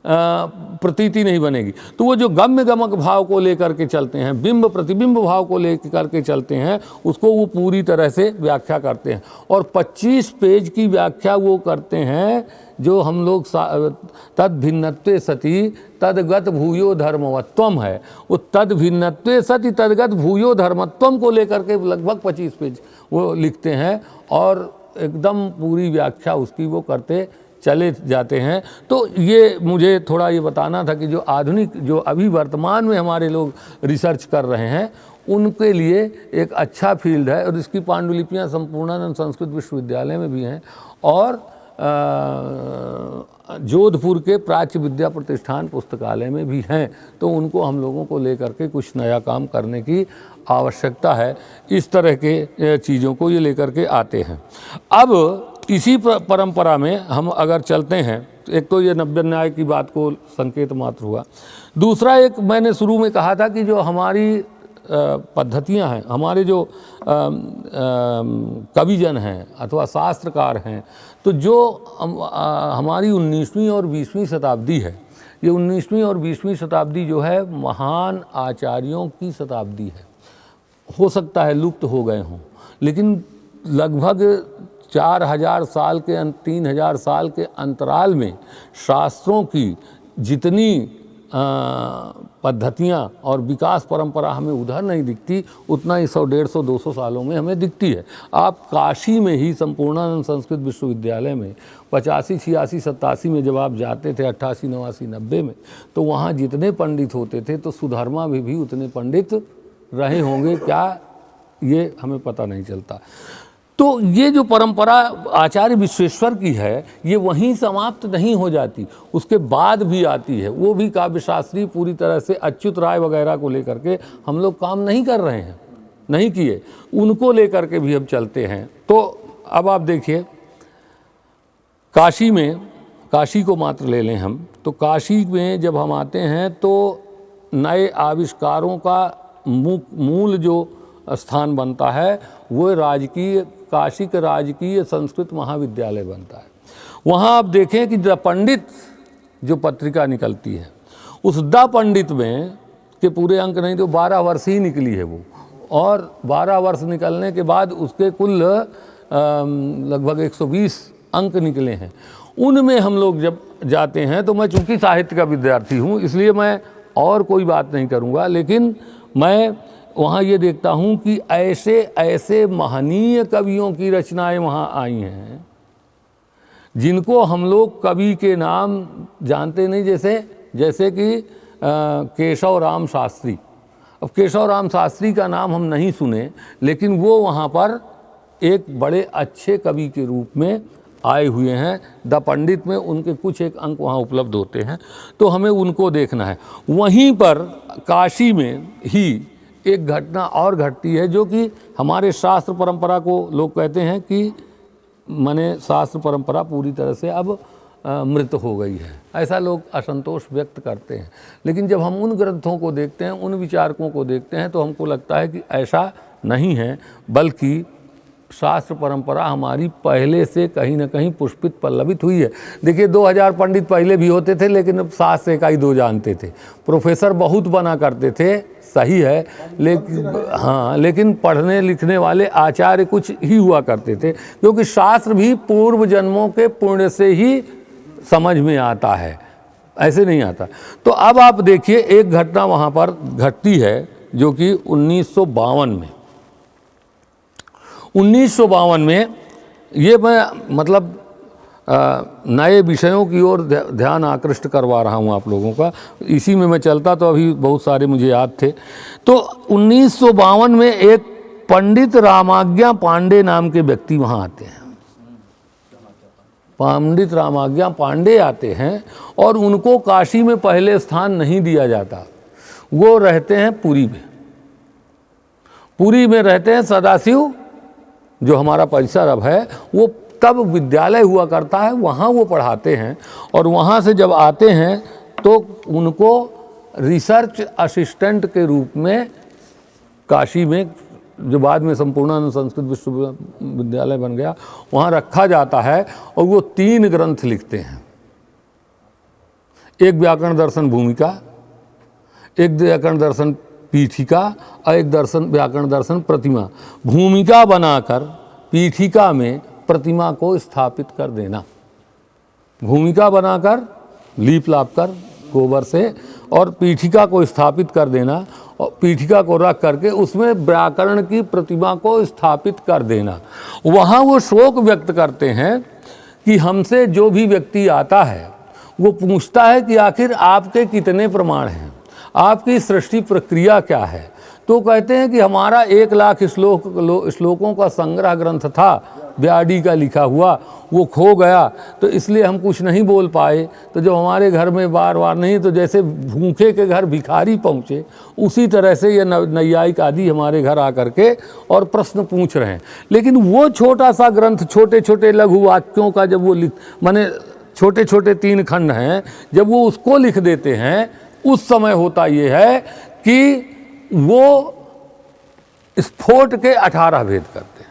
प्रतीति नहीं बनेगी। तो वो जो गम्य गमक भाव को लेकर के चलते हैं, बिंब प्रतिबिंब भाव को लेकर के चलते हैं, उसको वो पूरी तरह से व्याख्या करते हैं। और 25 पेज की व्याख्या वो करते हैं जो हम लोग तद भिन्नत्वे सति तदगत भूयो धर्मवत्वम है। वो तद भिन्नत्वे सति तदगत भूयो धर्मत्वम को लेकर के लगभग 25 पेज वो लिखते हैं और एकदम पूरी व्याख्या उसकी वो करते चले जाते हैं। तो ये मुझे थोड़ा ये बताना था कि जो आधुनिक, जो अभी वर्तमान में हमारे लोग रिसर्च कर रहे हैं, उनके लिए एक अच्छा फील्ड है। और इसकी पांडुलिपियाँ संपूर्णानंद संस्कृत विश्वविद्यालय में भी हैं और जोधपुर के प्राच्य विद्या प्रतिष्ठान पुस्तकालय में भी हैं। तो उनको हम लोगों को लेकर के कुछ नया काम करने की आवश्यकता है। इस तरह के चीज़ों को ये लेकर के आते हैं। अब इसी परंपरा में हम अगर चलते हैं, एक तो ये नव्य न्याय की बात को संकेत मात्र हुआ। दूसरा, एक मैंने शुरू में कहा था कि जो हमारी पद्धतियां हैं, हमारे जो कविजन हैं अथवा शास्त्रकार हैं, तो जो हमारी 19वीं और 20वीं शताब्दी है, ये 19वीं और 20वीं शताब्दी जो है महान आचार्यों की शताब्दी है। हो सकता है लुप्त हो गए हों, लेकिन लगभग 4000 साल के 3000 साल के अंतराल में शास्त्रों की जितनी पद्धतियाँ और विकास परंपरा हमें उधर नहीं दिखती, उतना ही 100, 150, 200 सालों में हमें दिखती है। आप काशी में ही संपूर्णानंद संस्कृत विश्वविद्यालय में 85, 86, 87 में जब आप जाते थे, 88, 89, 90 में, तो वहाँ जितने पंडित होते थे तो सुधर्मा में भी उतने पंडित रहे होंगे क्या, ये हमें पता नहीं चलता। तो ये जो परंपरा आचार्य विश्वेश्वर की है, ये वहीं समाप्त नहीं हो जाती, उसके बाद भी आती है। वो भी काव्यशास्त्री पूरी तरह से अच्युत राय वगैरह को लेकर के हम लोग काम नहीं कर रहे हैं, नहीं किए, उनको लेकर के भी हम चलते हैं। तो अब आप देखिए, काशी में, काशी को मात्र ले लें हम, तो काशी में जब हम आते हैं तो नए आविष्कारों का मूल जो स्थान बनता है वो राजकीय, काशी का राजकीय संस्कृत महाविद्यालय बनता है। वहाँ आप देखें कि द पंडित जो पत्रिका निकलती है, उस द पंडित में के पूरे अंक नहीं तो 12 वर्ष ही निकली है वो, और 12 वर्ष निकलने के बाद उसके कुल लगभग 120 अंक निकले हैं। उनमें हम लोग जब जाते हैं तो मैं चूँकि साहित्य का विद्यार्थी हूँ इसलिए मैं और कोई बात नहीं करूँगा, लेकिन मैं वहाँ ये देखता हूँ कि ऐसे ऐसे महनीय कवियों की रचनाएं वहाँ आई हैं जिनको हम लोग कवि के नाम जानते नहीं, जैसे कि केशव राम शास्त्री। अब केशव राम शास्त्री का नाम हम नहीं सुने, लेकिन वो वहाँ पर एक बड़े अच्छे कवि के रूप में आए हुए हैं। द पंडित में उनके कुछ एक अंक वहाँ उपलब्ध होते हैं, तो हमें उनको देखना है। वहीं पर काशी में ही एक घटना और घटती है जो कि हमारे शास्त्र परंपरा को लोग कहते हैं कि माने शास्त्र परंपरा पूरी तरह से अब मृत हो गई है, ऐसा लोग असंतोष व्यक्त करते हैं। लेकिन जब हम उन ग्रंथों को देखते हैं, उन विचारकों को देखते हैं, तो हमको लगता है कि ऐसा नहीं है, बल्कि शास्त्र परंपरा हमारी पहले से कहीं ना कहीं पुष्पित पल्लवित हुई है। देखिए 2000 पंडित पहले भी होते थे, लेकिन अब 7 से 1 2 जानते थे। प्रोफेसर बहुत बना करते थे, सही है, लेकिन पढ़ने लिखने वाले आचार्य कुछ ही हुआ करते थे, क्योंकि शास्त्र भी पूर्व जन्मों के पुण्य से ही समझ में आता है। ऐसे नहीं आता। तो अब आप देखिए एक घटना वहाँ पर घटती है जो कि 1952 में 1952 में, ये मैं मतलब नए विषयों की ओर ध्यान आकृष्ट करवा रहा हूँ आप लोगों का, इसी में मैं चलता तो अभी बहुत सारे मुझे याद थे। तो 1952 में एक पंडित रामाज्ञा पांडे नाम के व्यक्ति वहाँ आते हैं। पंडित रामाज्ञा पांडे आते हैं और उनको काशी में पहले स्थान नहीं दिया जाता। वो रहते हैं पुरी में, पुरी में रहते हैं। सदाशिव जो हमारा परिसर अब है, वो तब विद्यालय हुआ करता है, वहाँ वो पढ़ाते हैं। और वहाँ से जब आते हैं तो उनको रिसर्च असिस्टेंट के रूप में काशी में, जो बाद में संपूर्णानंद संस्कृत विश्वविद्यालय बन गया, वहाँ रखा जाता है। और वो 3 ग्रंथ लिखते हैं, एक व्याकरण दर्शन भूमिका, एक व्याकरण दर्शन पीठिका और एक दर्शन व्याकरण दर्शन प्रतिमा। भूमिका बनाकर पीठिका में प्रतिमा को स्थापित कर देना, भूमिका बनाकर लीप लाप कर गोबर से, और पीठिका को स्थापित कर देना, और पीठिका को रख करके उसमें व्याकरण की प्रतिमा को स्थापित कर देना। वहाँ वो शोक व्यक्त करते हैं कि हमसे जो भी व्यक्ति आता है वो पूछता है कि आखिर आपके कितने प्रमाण हैं, आपकी सृष्टि प्रक्रिया क्या है। तो कहते हैं कि हमारा 1 लाख श्लोकों का संग्रह ग्रंथ था, ब्याडी का लिखा हुआ, वो खो गया, तो इसलिए हम कुछ नहीं बोल पाए। तो जब हमारे घर में बार बार नहीं, तो जैसे भूखे के घर भिखारी पहुँचे, उसी तरह से ये नैयायिक आदि हमारे घर आकर के और प्रश्न पूछ रहे हैं। लेकिन वो छोटा सा ग्रंथ, छोटे छोटे लघु वाक्यों का जब वो माने छोटे छोटे 3 खंड हैं, जब वो उसको लिख देते हैं, उस समय होता ये है कि वो स्फोट के 18 भेद करते हैं।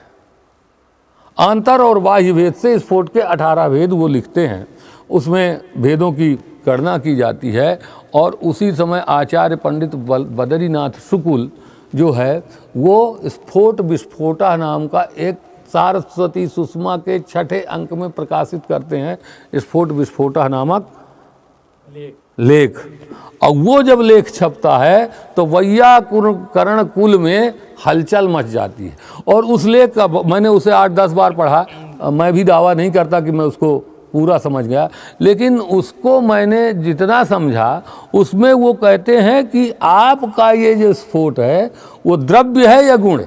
आंतर और बाह्य भेद से स्फोट के 18 भेद वो लिखते हैं। उसमें भेदों की गणना की जाती है। और उसी समय आचार्य पंडित बद्रीनाथ शुक्ल जो है, वो स्फोट विस्फोटा नाम का एक सारस्वती सुषमा के 6ठे अंक में प्रकाशित करते हैं, स्फोट विस्फोटा नामक लेख। और वो जब लेख छपता है तो वैयाकरण कुल में हलचल मच जाती है। और उस लेख का मैंने उसे 8-10 बार पढ़ा। मैं भी दावा नहीं करता कि मैं उसको पूरा समझ गया, लेकिन उसको मैंने जितना समझा, उसमें वो कहते हैं कि आपका ये जो स्फोट है वो द्रव्य है या गुण,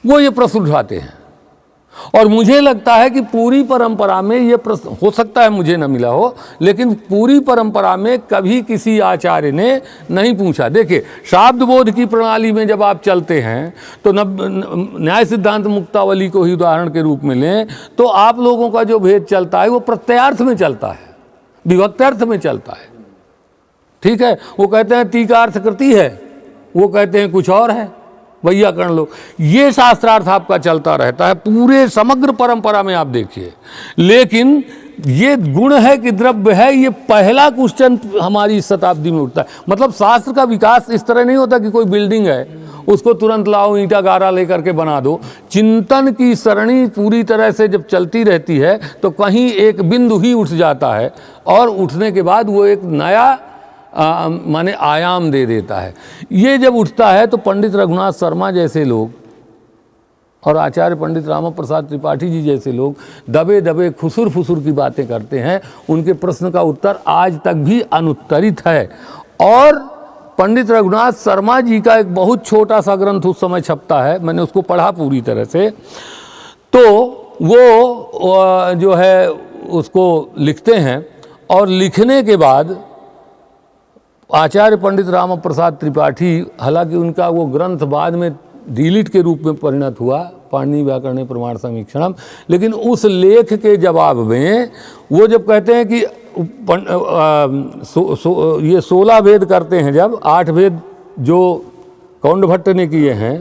वो ये प्रश्न उठाते हैं। और मुझे लगता है कि पूरी परंपरा में ये प्रश्न, हो सकता है मुझे न मिला हो, लेकिन पूरी परंपरा में कभी किसी आचार्य ने नहीं पूछा। देखिए, शाब्द बोध की प्रणाली में जब आप चलते हैं तो न्याय सिद्धांत मुक्तावली को ही उदाहरण के रूप में लें, तो आप लोगों का जो भेद चलता है वो प्रत्ययार्थ में चलता है, विभक्त्यर्थ में चलता है। ठीक है, वो कहते हैं टीकार्थ कृति है, वो कहते हैं कुछ और है, वैयाकरण लोग। ये शास्त्रार्थ आपका चलता रहता है पूरे समग्र परंपरा में, आप देखिए। लेकिन ये गुण है कि द्रव्य है, ये पहला क्वेश्चन हमारी इस शताब्दी में उठता है। मतलब शास्त्र का विकास इस तरह नहीं होता कि कोई बिल्डिंग है उसको तुरंत लाओ ईंटा गारा लेकर के बना दो। चिंतन की सरणी पूरी तरह से जब चलती रहती है तो कहीं एक बिंदु ही उठ जाता है, और उठने के बाद वो एक नया माने आयाम दे देता है। ये जब उठता है तो पंडित रघुनाथ शर्मा जैसे लोग और आचार्य पंडित रामा प्रसाद त्रिपाठी जी जैसे लोग दबे दबे खुसुर फुसुर की बातें करते हैं। उनके प्रश्न का उत्तर आज तक भी अनुत्तरित है। और पंडित रघुनाथ शर्मा जी का एक बहुत छोटा सा ग्रंथ उस समय छपता है, मैंने उसको पढ़ा पूरी तरह से। तो वो जो है उसको लिखते हैं, और लिखने के बाद आचार्य पंडित रामा प्रसाद त्रिपाठी, हालांकि उनका वो ग्रंथ बाद में डिलीट के रूप में परिणत हुआ, पाणिनि व्याकरण प्रमाण समीक्षणम, लेकिन उस लेख के जवाब में वो जब कहते हैं कि ये 16 भेद करते हैं, जब 8 भेद जो कौंड भट्ट ने किए हैं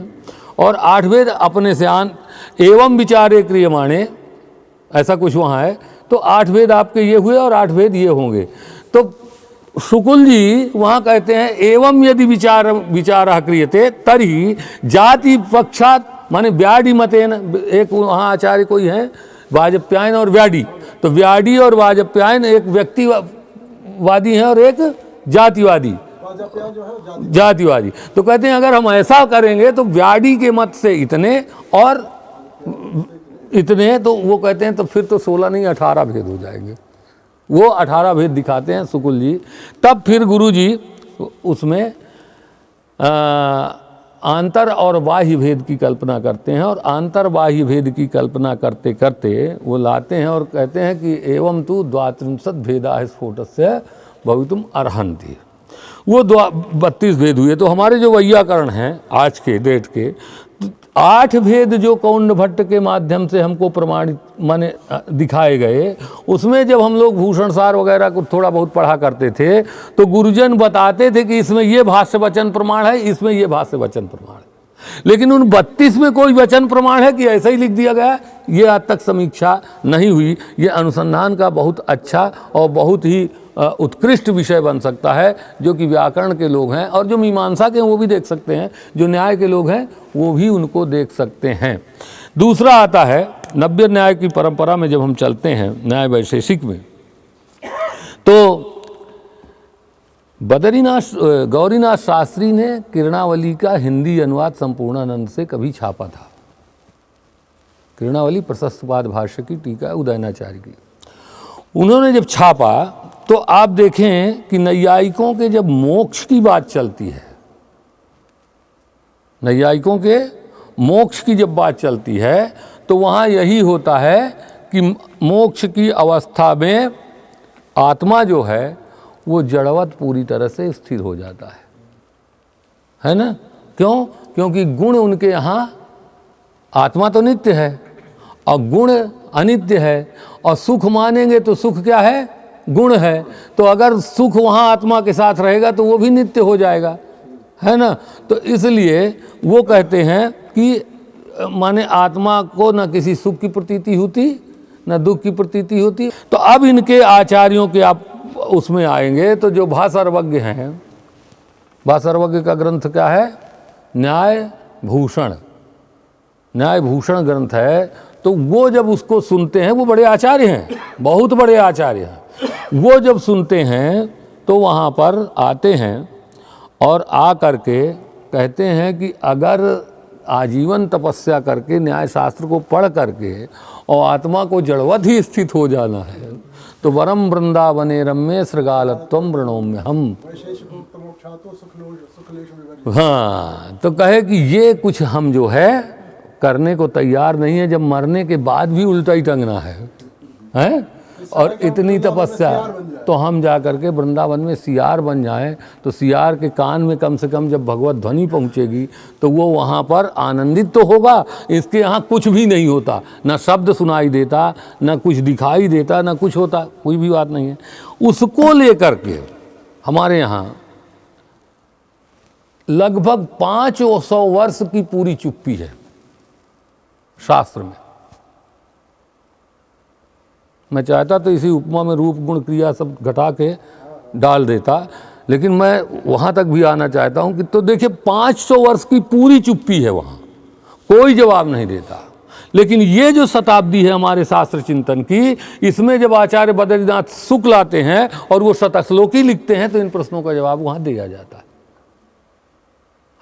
और 8 भेद अपने से एवं विचारे क्रियमाणे, ऐसा कुछ वहाँ है। तो 8 भेद आपके ये हुए और 8 भेद ये होंगे। तो शुक्ल जी वहाँ कहते हैं एवं यदि विचार क्रियते तरी जाति पक्षात, माने व्याडी मतेन, एक वहाँ आचार्य कोई हैं वाजप्यायन और व्याडी, तो व्याडी और वाजपेयन एक व्यक्तिवादी हैं और एक जातिवादी, वाजपेयी जो है वो जाति जातिवादी। तो कहते हैं अगर हम ऐसा करेंगे तो व्याडी के मत से इतने और इतने, तो वो कहते हैं तो फिर तो 16 नहीं 18 भेद हो जाएंगे। वो 18 भेद दिखाते हैं शुक्ल जी। तब फिर गुरु जी उसमें आंतर और बाह्य भेद की कल्पना करते हैं, और आंतर बाह्य भेद की कल्पना करते करते वो लाते हैं और कहते हैं कि एवं तु 32 भेदा स्फोटस्य भवितुम अर्हन्ति। वो 32 भेद हुए। तो हमारे जो वैयाकरण हैं आज के डेट के 8 भेद जो कौंड भट्ट के माध्यम से हमको प्रमाणित माने दिखाए गए, उसमें जब हम लोग भूषण सार वगैरह को थोड़ा बहुत पढ़ा करते थे तो गुरुजन बताते थे कि इसमें ये भाष्य वचन प्रमाण है, इसमें ये भाष्य वचन प्रमाण है। लेकिन उन 32 में कोई वचन प्रमाण है कि ऐसा ही लिख दिया गया, ये आज तक समीक्षा नहीं हुई। ये अनुसंधान का बहुत अच्छा और बहुत ही उत्कृष्ट विषय बन सकता है, जो कि व्याकरण के लोग हैं और जो मीमांसा के हैं वो भी देख सकते हैं, जो न्याय के लोग हैं वो भी उनको देख सकते हैं। दूसरा आता है नव्य न्याय की परंपरा में जब हम चलते हैं न्याय वैशेषिक में, तो गौरीनाथ शास्त्री ने किरणावली का हिंदी अनुवाद संपूर्णानंद से कभी छापा था। किरणावली प्रशस्तपाद भाष्य की टीका उदयनाचार्य की, उन्होंने जब छापा तो आप देखें कि नैयायिकों के जब मोक्ष की बात चलती है, नैयायिकों के मोक्ष की जब बात चलती है तो वहाँ यही होता है कि मोक्ष की अवस्था में आत्मा जो है वो जड़वत पूरी तरह से स्थिर हो जाता है ना। क्यों? क्योंकि गुण उनके यहाँ, आत्मा तो नित्य है और गुण अनित्य है, और सुख मानेंगे तो सुख क्या है? गुण है। तो अगर सुख वहाँ आत्मा के साथ रहेगा तो वो भी नित्य हो जाएगा, है ना। तो इसलिए वो कहते हैं कि माने आत्मा को न किसी सुख की प्रतीति होती न दुख की प्रतीति होती। तो अब इनके आचार्यों के आप उसमें आएंगे तो जो भासर्वज्ञ हैं, भासर्वज्ञ का ग्रंथ क्या है? न्याय भूषण, न्याय भूषण ग्रंथ है। तो वो जब उसको सुनते हैं, वो बड़े आचार्य हैं, बहुत बड़े आचार्य हैं, वो जब सुनते हैं तो वहाँ पर आते हैं और आ करके कहते हैं कि अगर आजीवन तपस्या करके न्याय शास्त्र को पढ़ करके और आत्मा को जड़वत ही स्थित हो जाना है तो वरम वृंदावने रम्य सृगालत्वम वृणोम्य हम। हाँ, तो कहे कि ये कुछ हम जो है करने को तैयार नहीं है, जब मरने के बाद भी उल्टा ही टंगना है? और इतनी तपस्या, तो हम जा करके वृंदावन में सियार बन जाएं, तो सियार के कान में कम से कम जब भगवत ध्वनि पहुंचेगी तो वो वहाँ पर आनंदित तो होगा। इसके यहाँ कुछ भी नहीं होता, ना शब्द सुनाई देता, ना कुछ दिखाई देता, ना कुछ होता, कोई भी बात नहीं है। उसको लेकर के हमारे यहाँ लगभग 500 वर्ष की पूरी चुप्पी है शास्त्र में। मैं चाहता तो इसी उपमा में रूप गुण क्रिया सब घटा के डाल देता, लेकिन मैं वहाँ तक भी आना चाहता हूँ कि तो देखिए 500 वर्ष की पूरी चुप्पी है, वहाँ कोई जवाब नहीं देता। लेकिन ये जो शताब्दी है हमारे शास्त्र चिंतन की, इसमें जब आचार्य बद्रीनाथ शुक्ल आते हैं और वो शतश्लोकी लिखते हैं तो इन प्रश्नों का जवाब वहाँ दिया जाता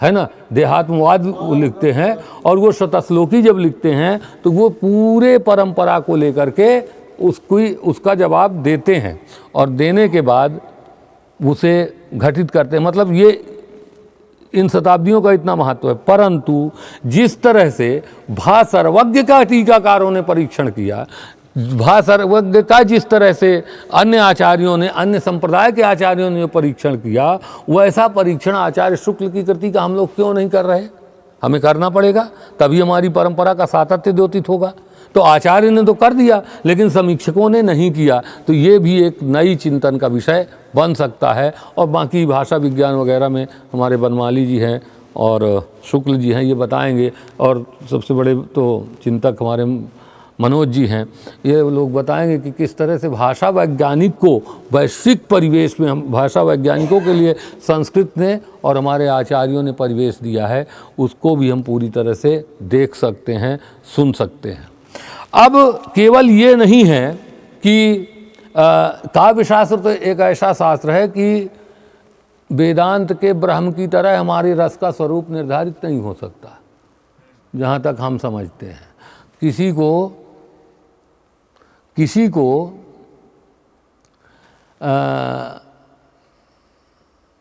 है ना। देहात्मवाद लिखते हैं और वो शतश्लोकी जब लिखते हैं तो वो पूरे परंपरा को लेकर के उसका जवाब देते हैं और देने के बाद उसे घटित करते हैं। मतलब ये इन शताब्दियों का इतना महत्व है। परंतु जिस तरह से भासर्वज्ञ का टीकाकारों ने परीक्षण किया, भासर्वज्ञ का जिस तरह से अन्य आचार्यों ने, अन्य संप्रदाय के आचार्यों ने परीक्षण किया, वैसा परीक्षण आचार्य शुक्ल की कृति का हम लोग क्यों नहीं कर रहे? हमें करना पड़ेगा, तभी हमारी परंपरा का सातत्य द्योतित होगा। तो आचार्य ने तो कर दिया लेकिन समीक्षकों ने नहीं किया, तो ये भी एक नई चिंतन का विषय बन सकता है। और बाकी भाषा विज्ञान वगैरह में हमारे बनमाली जी हैं और शुक्ल जी हैं, ये बताएंगे। और सबसे बड़े तो चिंतक हमारे मनोज जी हैं, ये लोग बताएंगे कि किस तरह से भाषा वैज्ञानिक को वैश्विक परिवेश में, हम भाषा वैज्ञानिकों के लिए संस्कृत ने और हमारे आचार्यों ने परिवेश दिया है, उसको भी हम पूरी तरह से देख सकते हैं, सुन सकते हैं। अब केवल ये नहीं है कि काव्य शास्त्र तो एक ऐसा शास्त्र है कि वेदांत के ब्रह्म की तरह हमारे रस का स्वरूप निर्धारित नहीं हो सकता, जहाँ तक हम समझते हैं। किसी को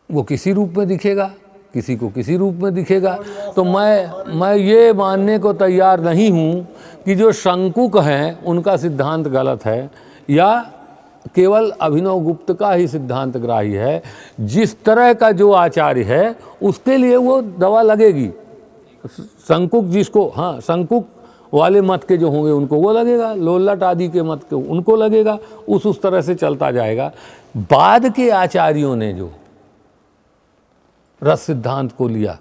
वो किसी रूप में दिखेगा, किसी को किसी रूप में दिखेगा। तो मैं ये मानने को तैयार नहीं हूँ कि जो शंकुक हैं उनका सिद्धांत गलत है या केवल अभिनव गुप्त का ही सिद्धांत ग्राही है। जिस तरह का जो आचार्य है उसके लिए वो दवा लगेगी। शंकुक जिसको, हाँ, शंकुक वाले मत के जो होंगे उनको वो लगेगा, लोल्लट आदि के मत के उनको लगेगा, उस तरह से चलता जाएगा। बाद के आचार्यों ने जो रस सिद्धांत को लिया,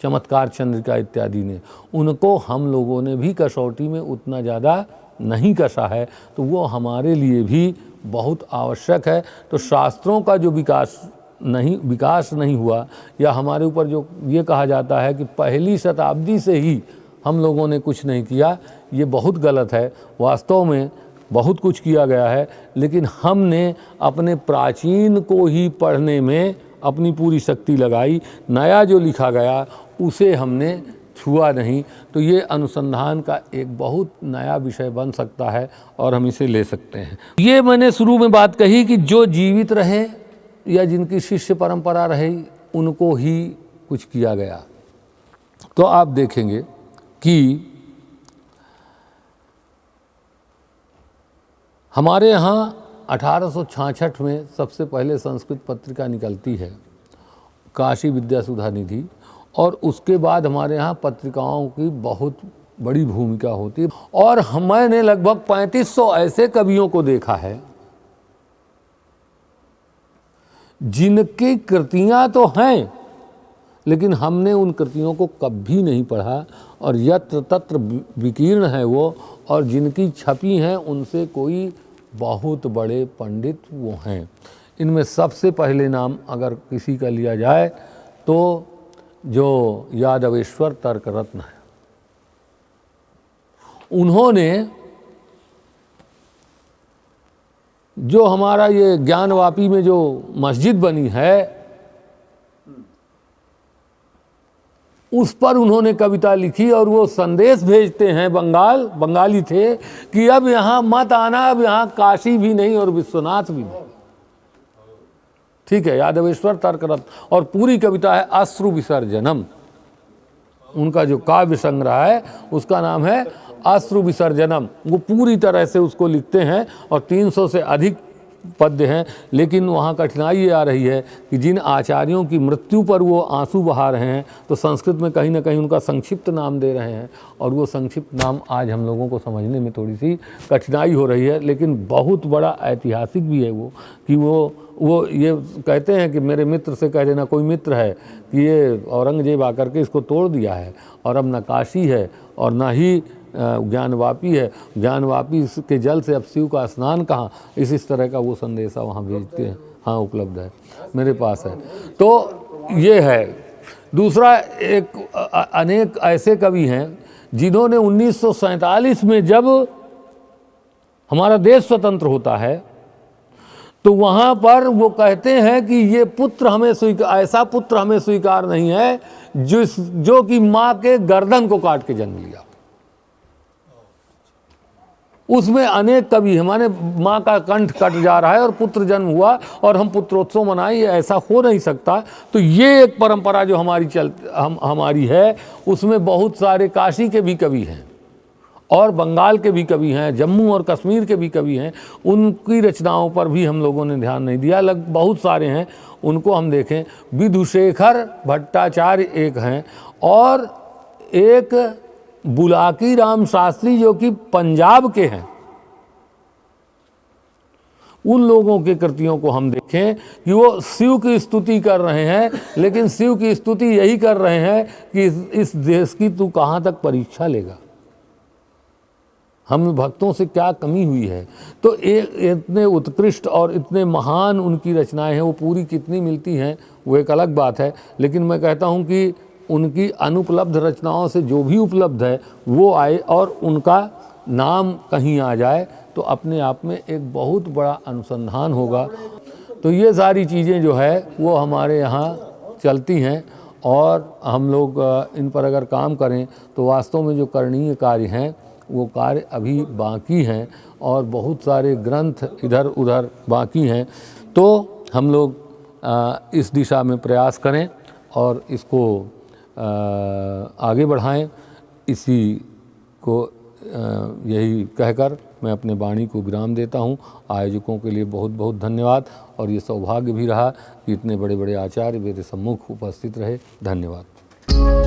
चमत्कार चंद्रिका इत्यादि ने, उनको हम लोगों ने भी कसौटी में उतना ज़्यादा नहीं कसा है, तो वो हमारे लिए भी बहुत आवश्यक है। तो शास्त्रों का जो विकास नहीं हुआ, या हमारे ऊपर जो ये कहा जाता है कि पहली शताब्दी से ही हम लोगों ने कुछ नहीं किया, ये बहुत गलत है। वास्तव में बहुत कुछ किया गया है, लेकिन हमने अपने प्राचीन को ही पढ़ने में अपनी पूरी शक्ति लगाई। नया जो लिखा गया उसे हमने छुआ नहीं। तो ये अनुसंधान का एक बहुत नया विषय बन सकता है और हम इसे ले सकते हैं। ये मैंने शुरू में बात कही कि जो जीवित रहे या जिनकी शिष्य परंपरा रही उनको ही कुछ किया गया। तो आप देखेंगे कि हमारे यहाँ 1866 में सबसे पहले संस्कृत पत्रिका निकलती है, काशी विद्या सुधा निधि, और उसके बाद हमारे यहाँ पत्रिकाओं की बहुत बड़ी भूमिका होती है। और मैंने लगभग 3500 ऐसे कवियों को देखा है जिनकी कृतियाँ तो हैं, लेकिन हमने उन कृतियों को कभी नहीं पढ़ा, और यत्र तत्र विकीर्ण है वो, और जिनकी छपी हैं उनसे कोई बहुत बड़े पंडित वो हैं। इनमें सबसे पहले नाम अगर किसी का लिया जाए तो जो यादवेश्वर तर्क रत्न है, उन्होंने जो हमारा ये ज्ञानवापी में जो मस्जिद बनी है उस पर उन्होंने कविता लिखी, और वो संदेश भेजते हैं, बंगाली थे, कि अब यहाँ मत आना, अब यहाँ काशी भी नहीं और विश्वनाथ भी नहीं। ठीक है, यादवेश्वर तर्क रत्न, और पूरी कविता है अश्रु विसर्जनम। उनका जो काव्य संग्रह है उसका नाम है अश्रु विसर्जनम। वो पूरी तरह से उसको लिखते हैं और 300 से अधिक पद्य हैं। लेकिन वहाँ कठिनाई ये आ रही है कि जिन आचार्यों की मृत्यु पर वो आंसू बहा रहे हैं, तो संस्कृत में कहीं ना कहीं उनका संक्षिप्त नाम दे रहे हैं, और वो संक्षिप्त नाम आज हम लोगों को समझने में थोड़ी सी कठिनाई हो रही है। लेकिन बहुत बड़ा ऐतिहासिक भी है वो, कि वो ये कहते हैं कि मेरे मित्र से कह देना, कोई मित्र है, कि ये औरंगजेब आकर के इसको तोड़ दिया है, और अब न काशी है और न ही ज्ञानवापी है, ज्ञानवापी के जल से अब शिव का स्नान कहाँ, इस तरह का वो संदेशा वहाँ भेजते हैं। हाँ, उपलब्ध है, मेरे पास है। तो ये है। दूसरा, एक अनेक ऐसे कवि हैं जिन्होंने 1947 में जब हमारा देश स्वतंत्र होता है, तो वहाँ पर वो कहते हैं कि ये पुत्र हमें ऐसा पुत्र हमें स्वीकार नहीं है जो कि माँ के गर्दन को काट के जन्म लिया। उसमें अनेक कवि, हमारे माँ का कंठ कट जा रहा है और पुत्र जन्म हुआ और हम पुत्रोत्सव मनाएं, ये ऐसा हो नहीं सकता। तो ये एक परंपरा जो हमारी है, उसमें बहुत सारे काशी के भी कवि हैं और बंगाल के भी कवि हैं, जम्मू और कश्मीर के भी कवि हैं। उनकी रचनाओं पर भी हम लोगों ने ध्यान नहीं दिया। बहुत सारे हैं, उनको हम देखें। विधुशेखर भट्टाचार्य एक हैं, और एक बुलाकी राम शास्त्री जो कि पंजाब के हैं। उन लोगों के कृतियों को हम देखें कि वो शिव की स्तुति कर रहे हैं, लेकिन शिव की स्तुति यही कर रहे हैं कि इस देश की तू कहाँ तक परीक्षा लेगा, हम भक्तों से क्या कमी हुई है। तो इतने उत्कृष्ट और इतने महान उनकी रचनाएं हैं, वो पूरी कितनी मिलती हैं वो एक अलग बात है। लेकिन मैं कहता हूँ कि उनकी अनुपलब्ध रचनाओं से जो भी उपलब्ध है वो आए और उनका नाम कहीं आ जाए, तो अपने आप में एक बहुत बड़ा अनुसंधान होगा। तो ये सारी चीज़ें जो है वो हमारे यहाँ चलती हैं और हम लोग इन पर अगर काम करें तो वास्तव में जो करणीय कार्य हैं वो कार्य अभी बाकी हैं और बहुत सारे ग्रंथ इधर उधर बाकी हैं। तो हम लोग इस दिशा में प्रयास करें और इसको आगे बढ़ाएं। इसी को यही कहकर मैं अपने वाणी को विराम देता हूं। आयोजकों के लिए बहुत बहुत धन्यवाद और ये सौभाग्य भी रहा कि इतने बड़े बड़े आचार्य मेरे सम्मुख उपस्थित रहे। धन्यवाद।